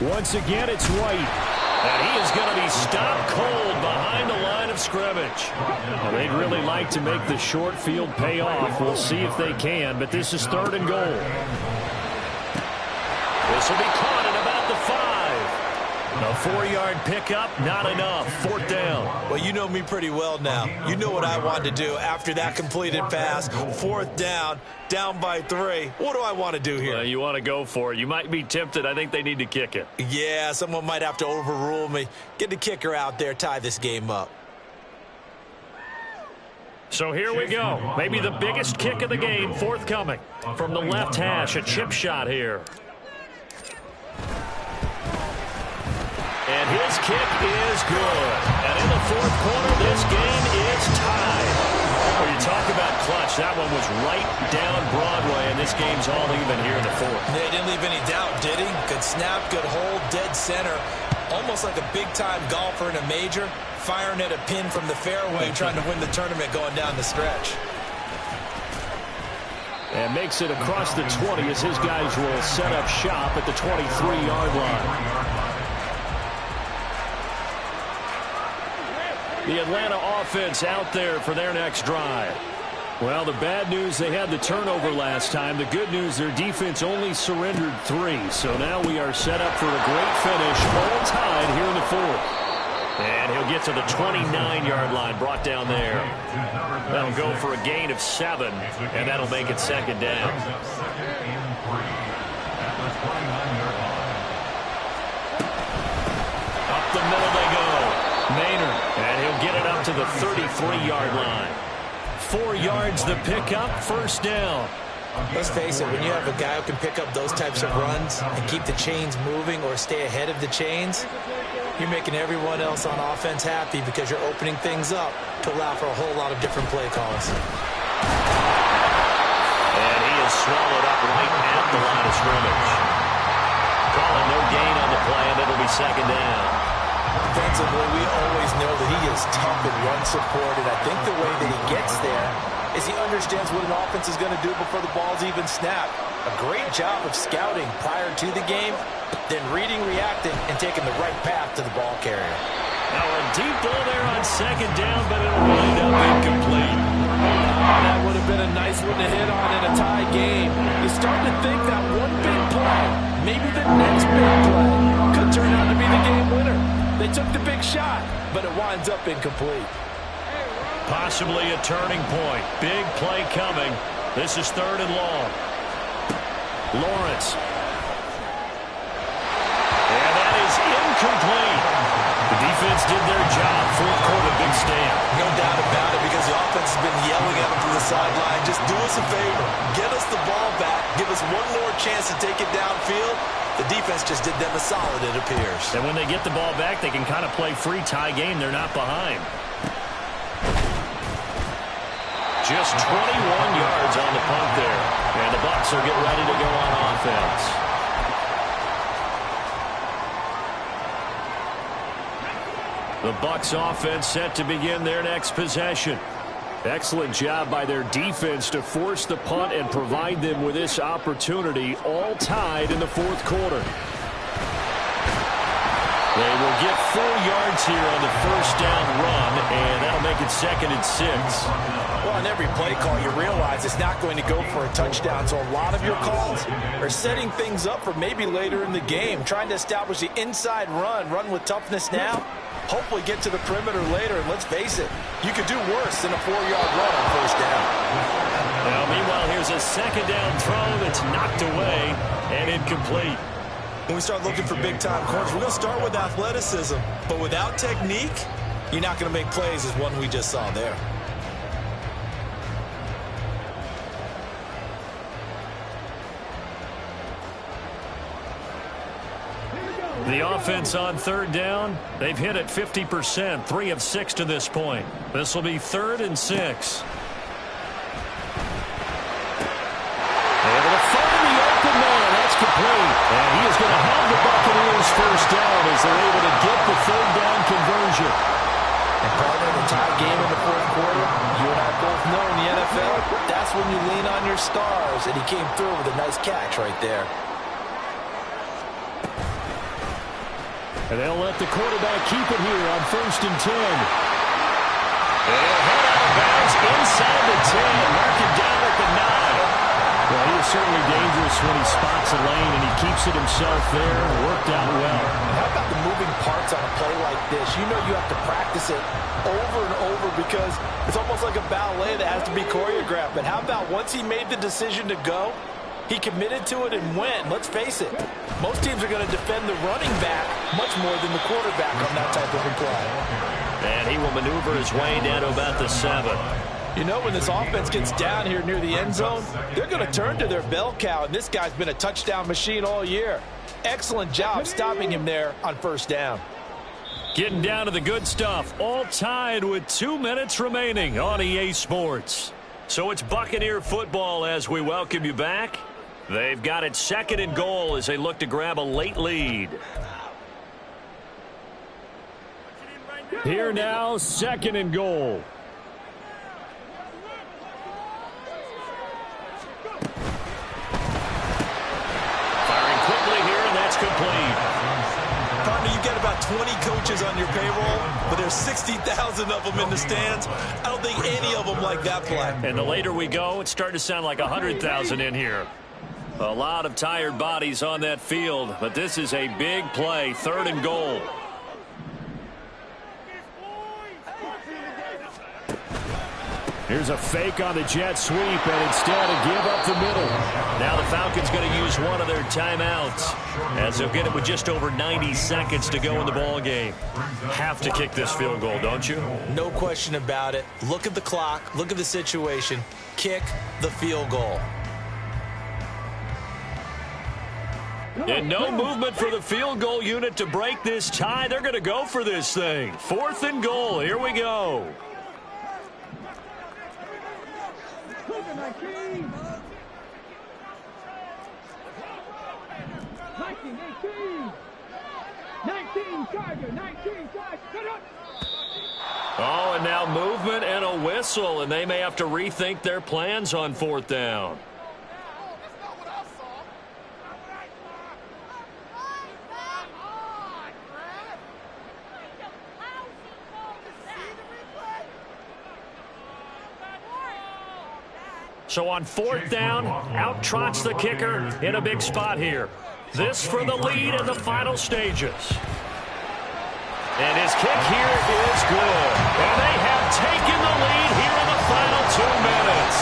Once again, it's White. And he is going to be stopped cold behind the line of scrimmage. Well, they'd really like to make the short field pay off. We'll see if they can, but this is 3rd and goal. This will be caught at about the 5. A 4-yard pickup, not enough. 4th down. Well, you know me pretty well now. You know what I want to do after that completed pass. 4th down, down by 3. What do I want to do here? You want to go for it. You might be tempted. I think they need to kick it. Yeah, someone might have to overrule me. Get the kicker out there, tie this game up. So here we go. Maybe the biggest kick of the game forthcoming. From the left hash, a chip shot here. And his kick is good. And in the 4th quarter, this game is tied. When you talk about clutch, that one was right down Broadway, and this game's all even here in the 4th. They didn't leave any doubt, did he? Because Good snap, good hold, dead center. Almost like a big-time golfer in a major, firing at a pin from the fairway, trying to win the tournament going down the stretch. And makes it across the 20 as his guys will set up shop at the 23-yard line. The Atlanta offense out there for their next drive. Well, the bad news, they had the turnover last time. The good news, their defense only surrendered 3. So now we are set up for a great finish, all tied here in the 4th. And he'll get to the 29-yard line, brought down there. That'll go for a gain of 7, and that'll make it second down. Up the middle they go. Maynard, and he'll get it up to the 33-yard line. 4 yards the pickup, first down. Let's face it, when you have a guy who can pick up those types of runs and keep the chains moving or stay ahead of the chains, you're making everyone else on offense happy because you're opening things up to allow for a whole lot of different play calls. And he is swallowed up right at the line of scrimmage. Calling no gain on the play, and it'll be second down. Defensively, we always know that he is tough and run support, and I think the way that he gets there is he understands what an offense is going to do before the ball's even snapped. A great job of scouting prior to the game, then reading, reacting, and taking the right path to the ball carrier. Now a deep ball there on second down, but it'll wind up incomplete. That would have been a nice one to hit on in a tie game. You start to think that one big play, maybe the next big play, could turn out to be the game winner. They took the big shot, but it winds up incomplete. Possibly a turning point. Big play coming. This is third and long. Lawrence. And that is incomplete. The defense did their job. Fourth quarter, big stand. No doubt about it, because the offense has been yelling at them from the sideline. Just do us a favor. Get us the ball back. Give us one more chance to take it downfield. The defense just did them a solid, it appears. And when they get the ball back, they can kind of play free tie game. They're not behind. Just 21 yards on the punt there. And the Bucs will get ready to go on offense. The Bucs offense set to begin their next possession. Excellent job by their defense to force the punt and provide them with this opportunity, all tied in the fourth quarter. They will get 4 yards here on the first down run, and that'll make it 2nd and 6. Well, on every play call, you realize it's not going to go for a touchdown, so a lot of your calls are setting things up for maybe later in the game, trying to establish the inside run with toughness now, hopefully get to the perimeter later, and let's face it, you could do worse than a 4-yard run on first down. Now, meanwhile, here's a second down throw that's knocked away and incomplete. When we start looking for big-time corners, we're going to start with athleticism. But without technique, you're not going to make plays as one we just saw there. The offense on third down, they've hit it 50%, 3 of 6 to this point. This will be 3rd and 6. Able to find the open man. That's complete. And he is going to have the Buccaneers first down as they're able to get the third down conversion. And partner, the tie game in the fourth quarter, you and I both know in the NFL, that's when you lean on your stars. And he came through with a nice catch right there. And they'll let the quarterback keep it here on 1st and 10. And he'll head out of bounds inside the 10. Mark it down at the 9. Well, he is certainly dangerous when he spots a lane, and he keeps it himself there. Worked out well. And how about the moving parts on a play like this? You know you have to practice it over and over because it's almost like a ballet that has to be choreographed. But how about once he made the decision to go, he committed to it and went. Let's face it, most teams are going to defend the running back much more than the quarterback on that type of a play. And he will maneuver his way down to about the 7. You know, when this offense gets down here near the end zone, they're going to turn to their bell cow, and this guy's been a touchdown machine all year. Excellent job stopping him there on first down. Getting down to the good stuff, all tied with 2 minutes remaining on EA Sports. So it's Buccaneer football as we welcome you back. They've got it 2nd and goal as they look to grab a late lead. Here now, 2nd and goal. Firing quickly here, and that's complete. Partner, you've got about 20 coaches on your payroll, but there's 60,000 of them in the stands. I don't think any of them like that play. And the later we go, it's starting to sound like 100,000 in here. A lot of tired bodies on that field, but this is a big play, 3rd and goal. Here's a fake on the jet sweep, and instead a give up the middle. Now the Falcons going to use one of their timeouts, as they'll get it with just over 90 seconds to go in the ball game. Have to kick this field goal, don't you? No question about it. Look at the clock. Look at the situation. Kick the field goal. And no movement for the field goal unit to break this tie. They're going to go for this thing. 4th and goal. Here we go. 19, Charger, 19, Charger. Oh, and now movement and a whistle, and they may have to rethink their plans on 4th down. So on 4th down, out trots the kicker in a big spot here. This for the lead in the final stages. And his kick here is good. And they have taken the lead here in the final 2 minutes.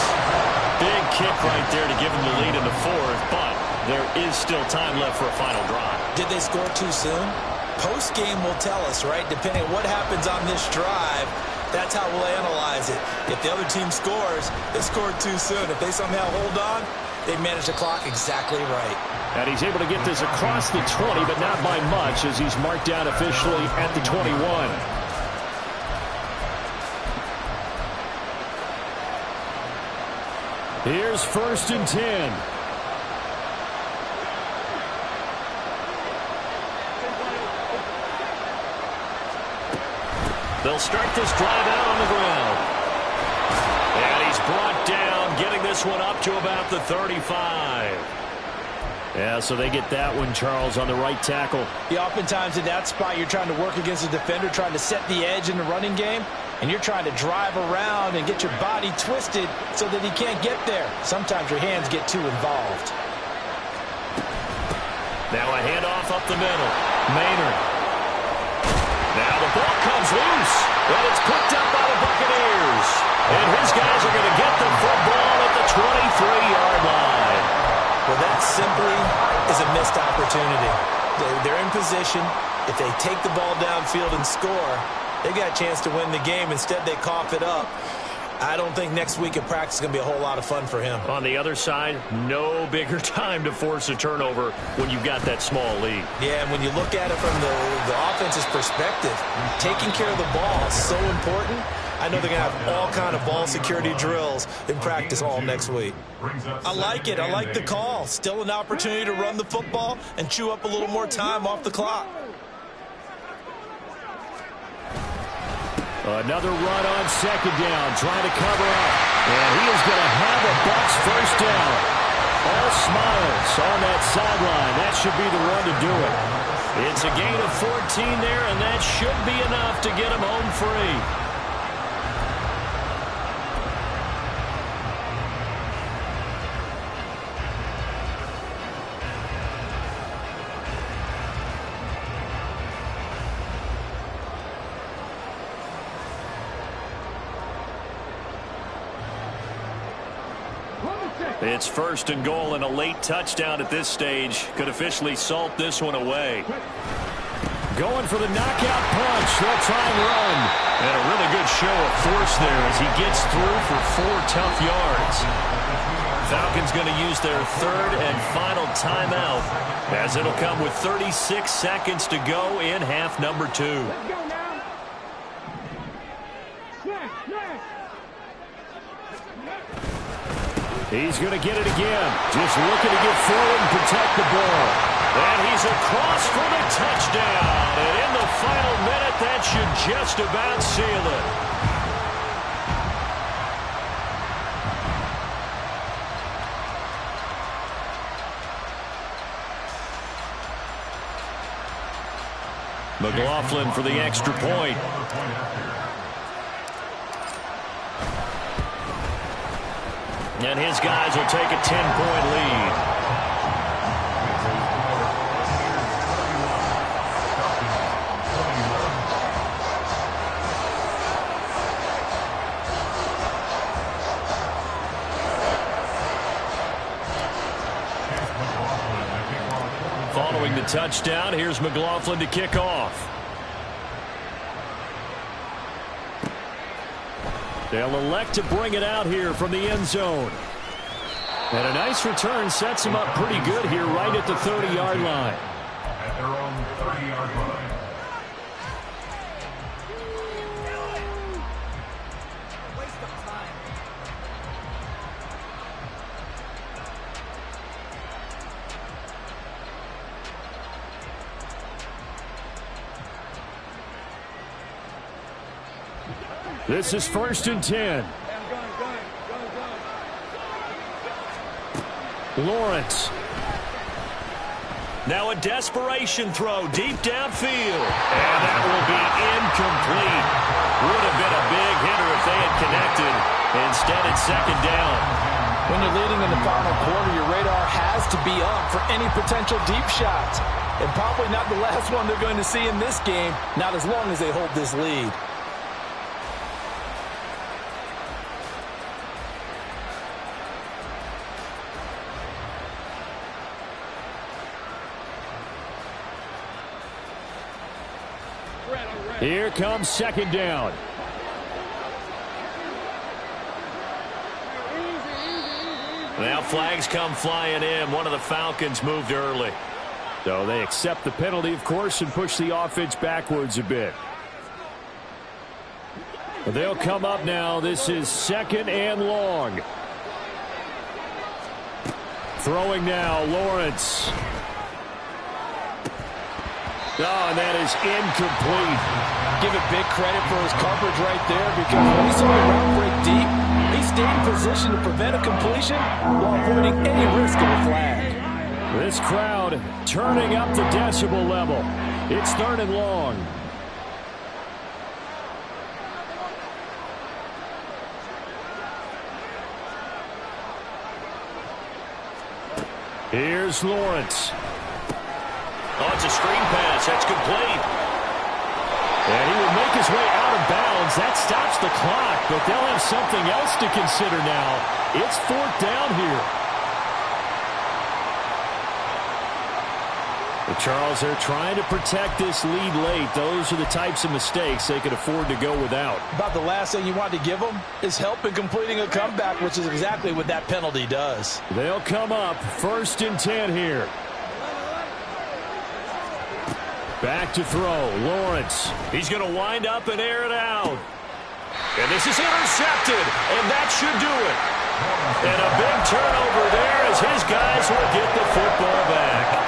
Big kick right there to give them the lead in the 4th, but there is still time left for a final drive. Did they score too soon? Post-game will tell us, right? Depending on what happens on this drive, that's how we'll analyze it. If the other team scores, they scored too soon. If they somehow hold on, they manage the clock exactly right. And he's able to get this across the 20, but not by much, as he's marked down officially at the 21. Here's 1st and 10. They'll start this drive out on the ground. And he's brought down, getting this one up to about the 35. Yeah, so they get that one, Charles, on the right tackle. Yeah, oftentimes in that spot, you're trying to work against a defender, trying to set the edge in the running game, and you're trying to drive around and get your body twisted so that he can't get there. Sometimes your hands get too involved. Now a handoff up the middle. Maynard. Now the ball comes loose, and it's picked up by the Buccaneers. And his guys are going to get the football at the 23-yard line. Well, that simply is a missed opportunity. They're in position. If they take the ball downfield and score, they got a chance to win the game. Instead, they cough it up. I don't think next week at practice is going to be a whole lot of fun for him. On the other side, no bigger time to force a turnover when you've got that small lead. Yeah, and when you look at it from the offense's perspective, taking care of the ball is so important. I know they're going to have all kind of ball security drills in practice all next week. I like it. I like the call. Still an opportunity to run the football and chew up a little more time off the clock. Another run on 2nd down, trying to cover up. And he is going to have a Bucs 1st down. All smiles on that sideline. That should be the run to do it. It's a gain of 14 there, and that should be enough to get him home free. It's 1st and goal, and a late touchdown at this stage could officially salt this one away. Going for the knockout punch. They'll try and run. And a really good show of force there as he gets through for 4 tough yards. Falcons going to use their 3rd and final timeout, as it'll come with 36 seconds to go in half number 2. Let's go now. Snack. He's going to get it again. Just looking to get forward and protect the ball. And he's across for the touchdown. And in the final minute, that should just about seal it. McLaughlin for the extra point. And his guys will take a 10-point lead. Following the touchdown, here's McLaughlin to kick off. They'll elect to bring it out here from the end zone. And a nice return sets him up pretty good here right at the 30-yard line. At their own 30-yard line. This is 1st and 10. Lawrence. Now a desperation throw deep downfield. And that will be incomplete. Would have been a big hitter if they had connected. Instead, it's 2nd down. When you're leading in the final quarter, your radar has to be up for any potential deep shots. And probably not the last one they're going to see in this game, not as long as they hold this lead. Here comes 2nd down. Now flags come flying in. One of the Falcons moved early. So they accept the penalty, of course, and push the offense backwards a bit. But they'll come up now. This is 2nd and long. Throwing now, Lawrence. Oh, and that is incomplete. Give it big credit for his coverage right there, because when he saw the route break deep, he stayed in position to prevent a completion while avoiding any risk of a flag. This crowd turning up the decibel level. It's 3rd and long. Here's Lawrence. Oh, it's a screen pass. That's complete. And he will make his way out of bounds. That stops the clock, but they'll have something else to consider now. It's 4th down here. But Charles, they're trying to protect this lead late. Those are the types of mistakes they could afford to go without. About the last thing you want to give them is help in completing a comeback, which is exactly what that penalty does. They'll come up 1st and 10 here. Back to throw, Lawrence. He's going to wind up and air it out. And this is intercepted, and that should do it. And a big turnover there as his guys will get the football back.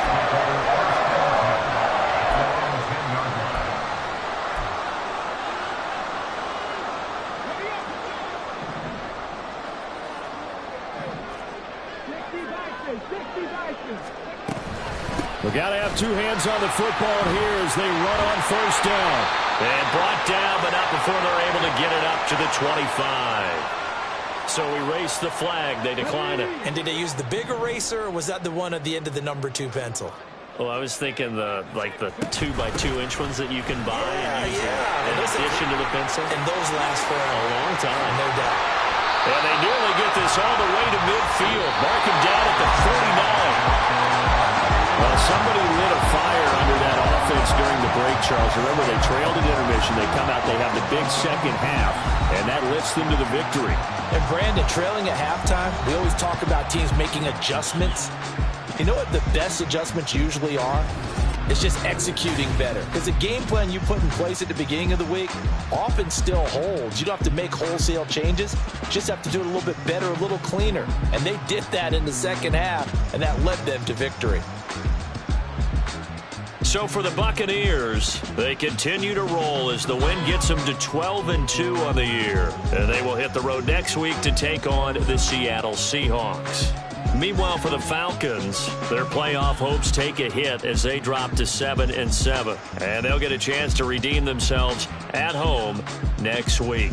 We got to have two hands on the football here as they run on 1st down. And brought down, but not before they're able to get it up to the 25. So erase the flag. They decline it. And did they use the big eraser, or was that the one at the end of the number 2 pencil? Well, I was thinking the 2x2-inch ones that you can buy in addition to the pencil. And those last for a long time. No doubt. And they nearly get this all the way to midfield. Mark him down at the 49. Well, somebody lit a fire under that offense during the break, Charles. Remember, they trailed at intermission. They come out, they have the big second half, and that lifts them to the victory. And Brandon, trailing at halftime, we always talk about teams making adjustments. You know what the best adjustments usually are? It's just executing better. Because the game plan you put in place at the beginning of the week often still holds. You don't have to make wholesale changes. You just have to do it a little bit better, a little cleaner. And they did that in the second half, and that led them to victory. So for the Buccaneers, they continue to roll as the win gets them to 12-2 on the year. And they will hit the road next week to take on the Seattle Seahawks. Meanwhile, for the Falcons, their playoff hopes take a hit as they drop to 7-7. And they'll get a chance to redeem themselves at home next week.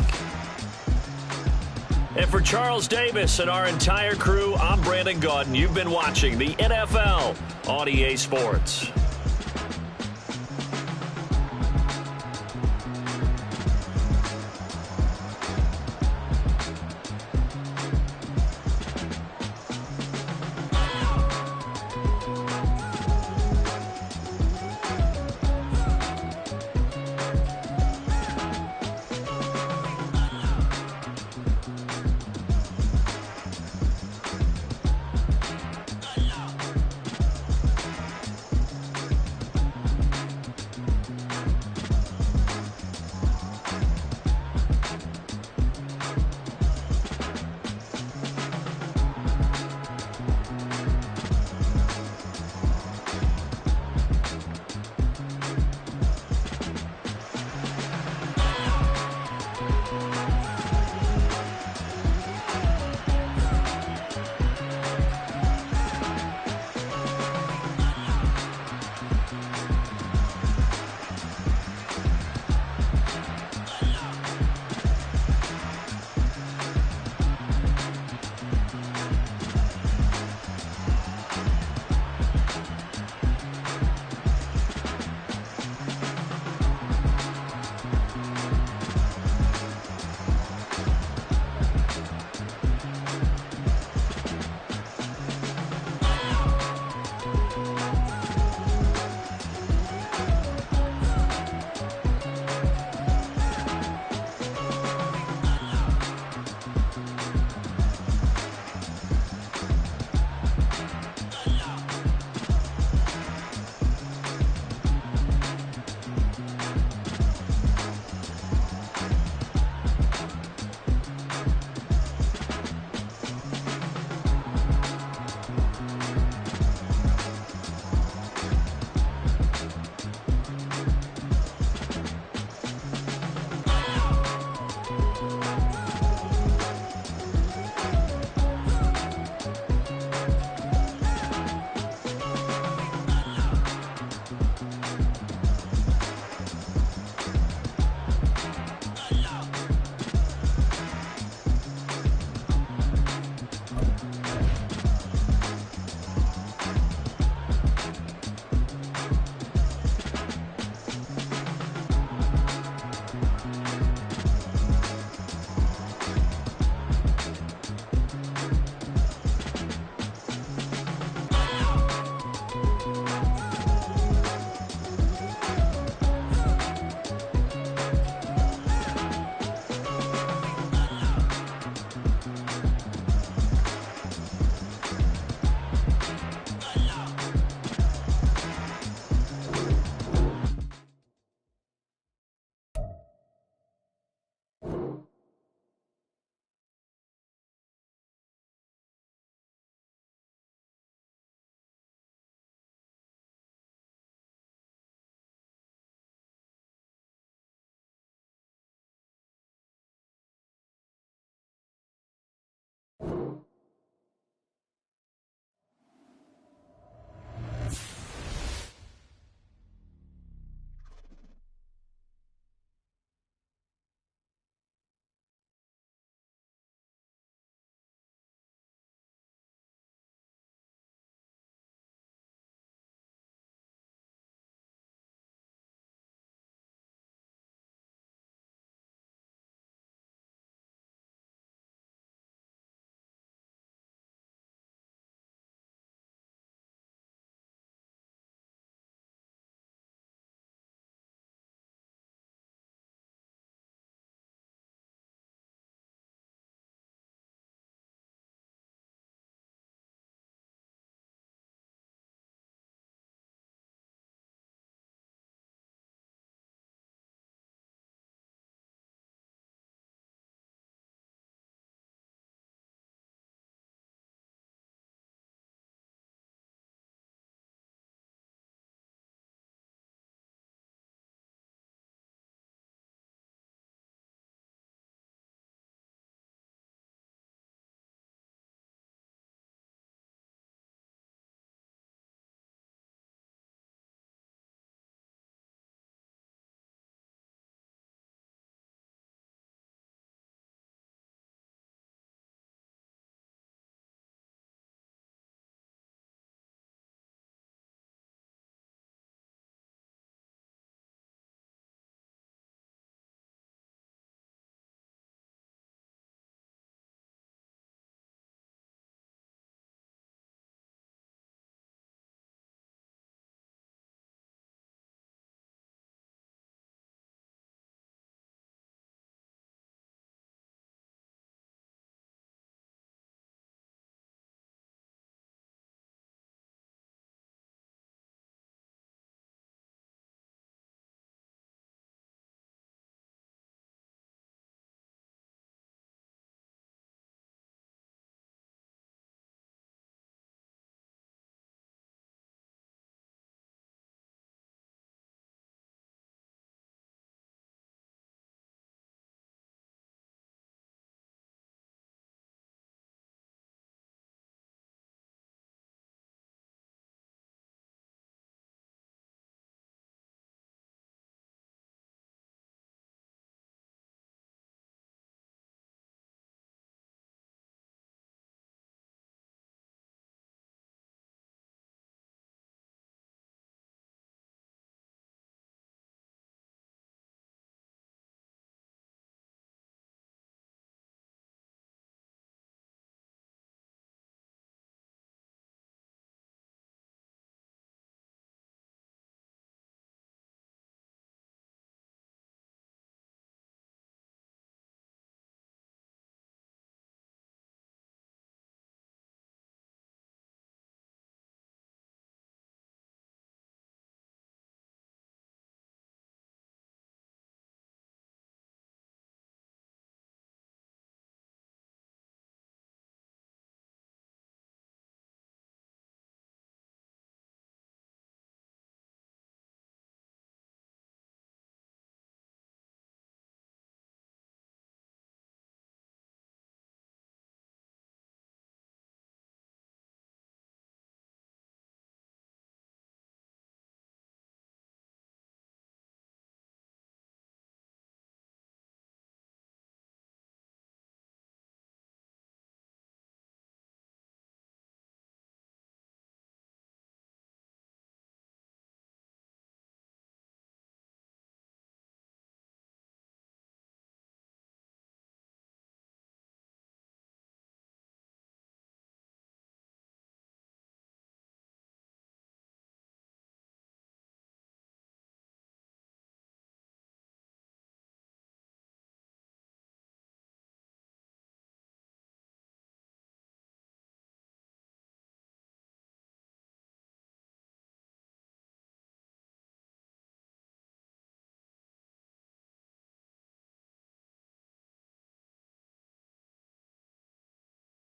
And for Charles Davis and our entire crew, I'm Brandon Gaudin. You've been watching the NFL on EA Sports.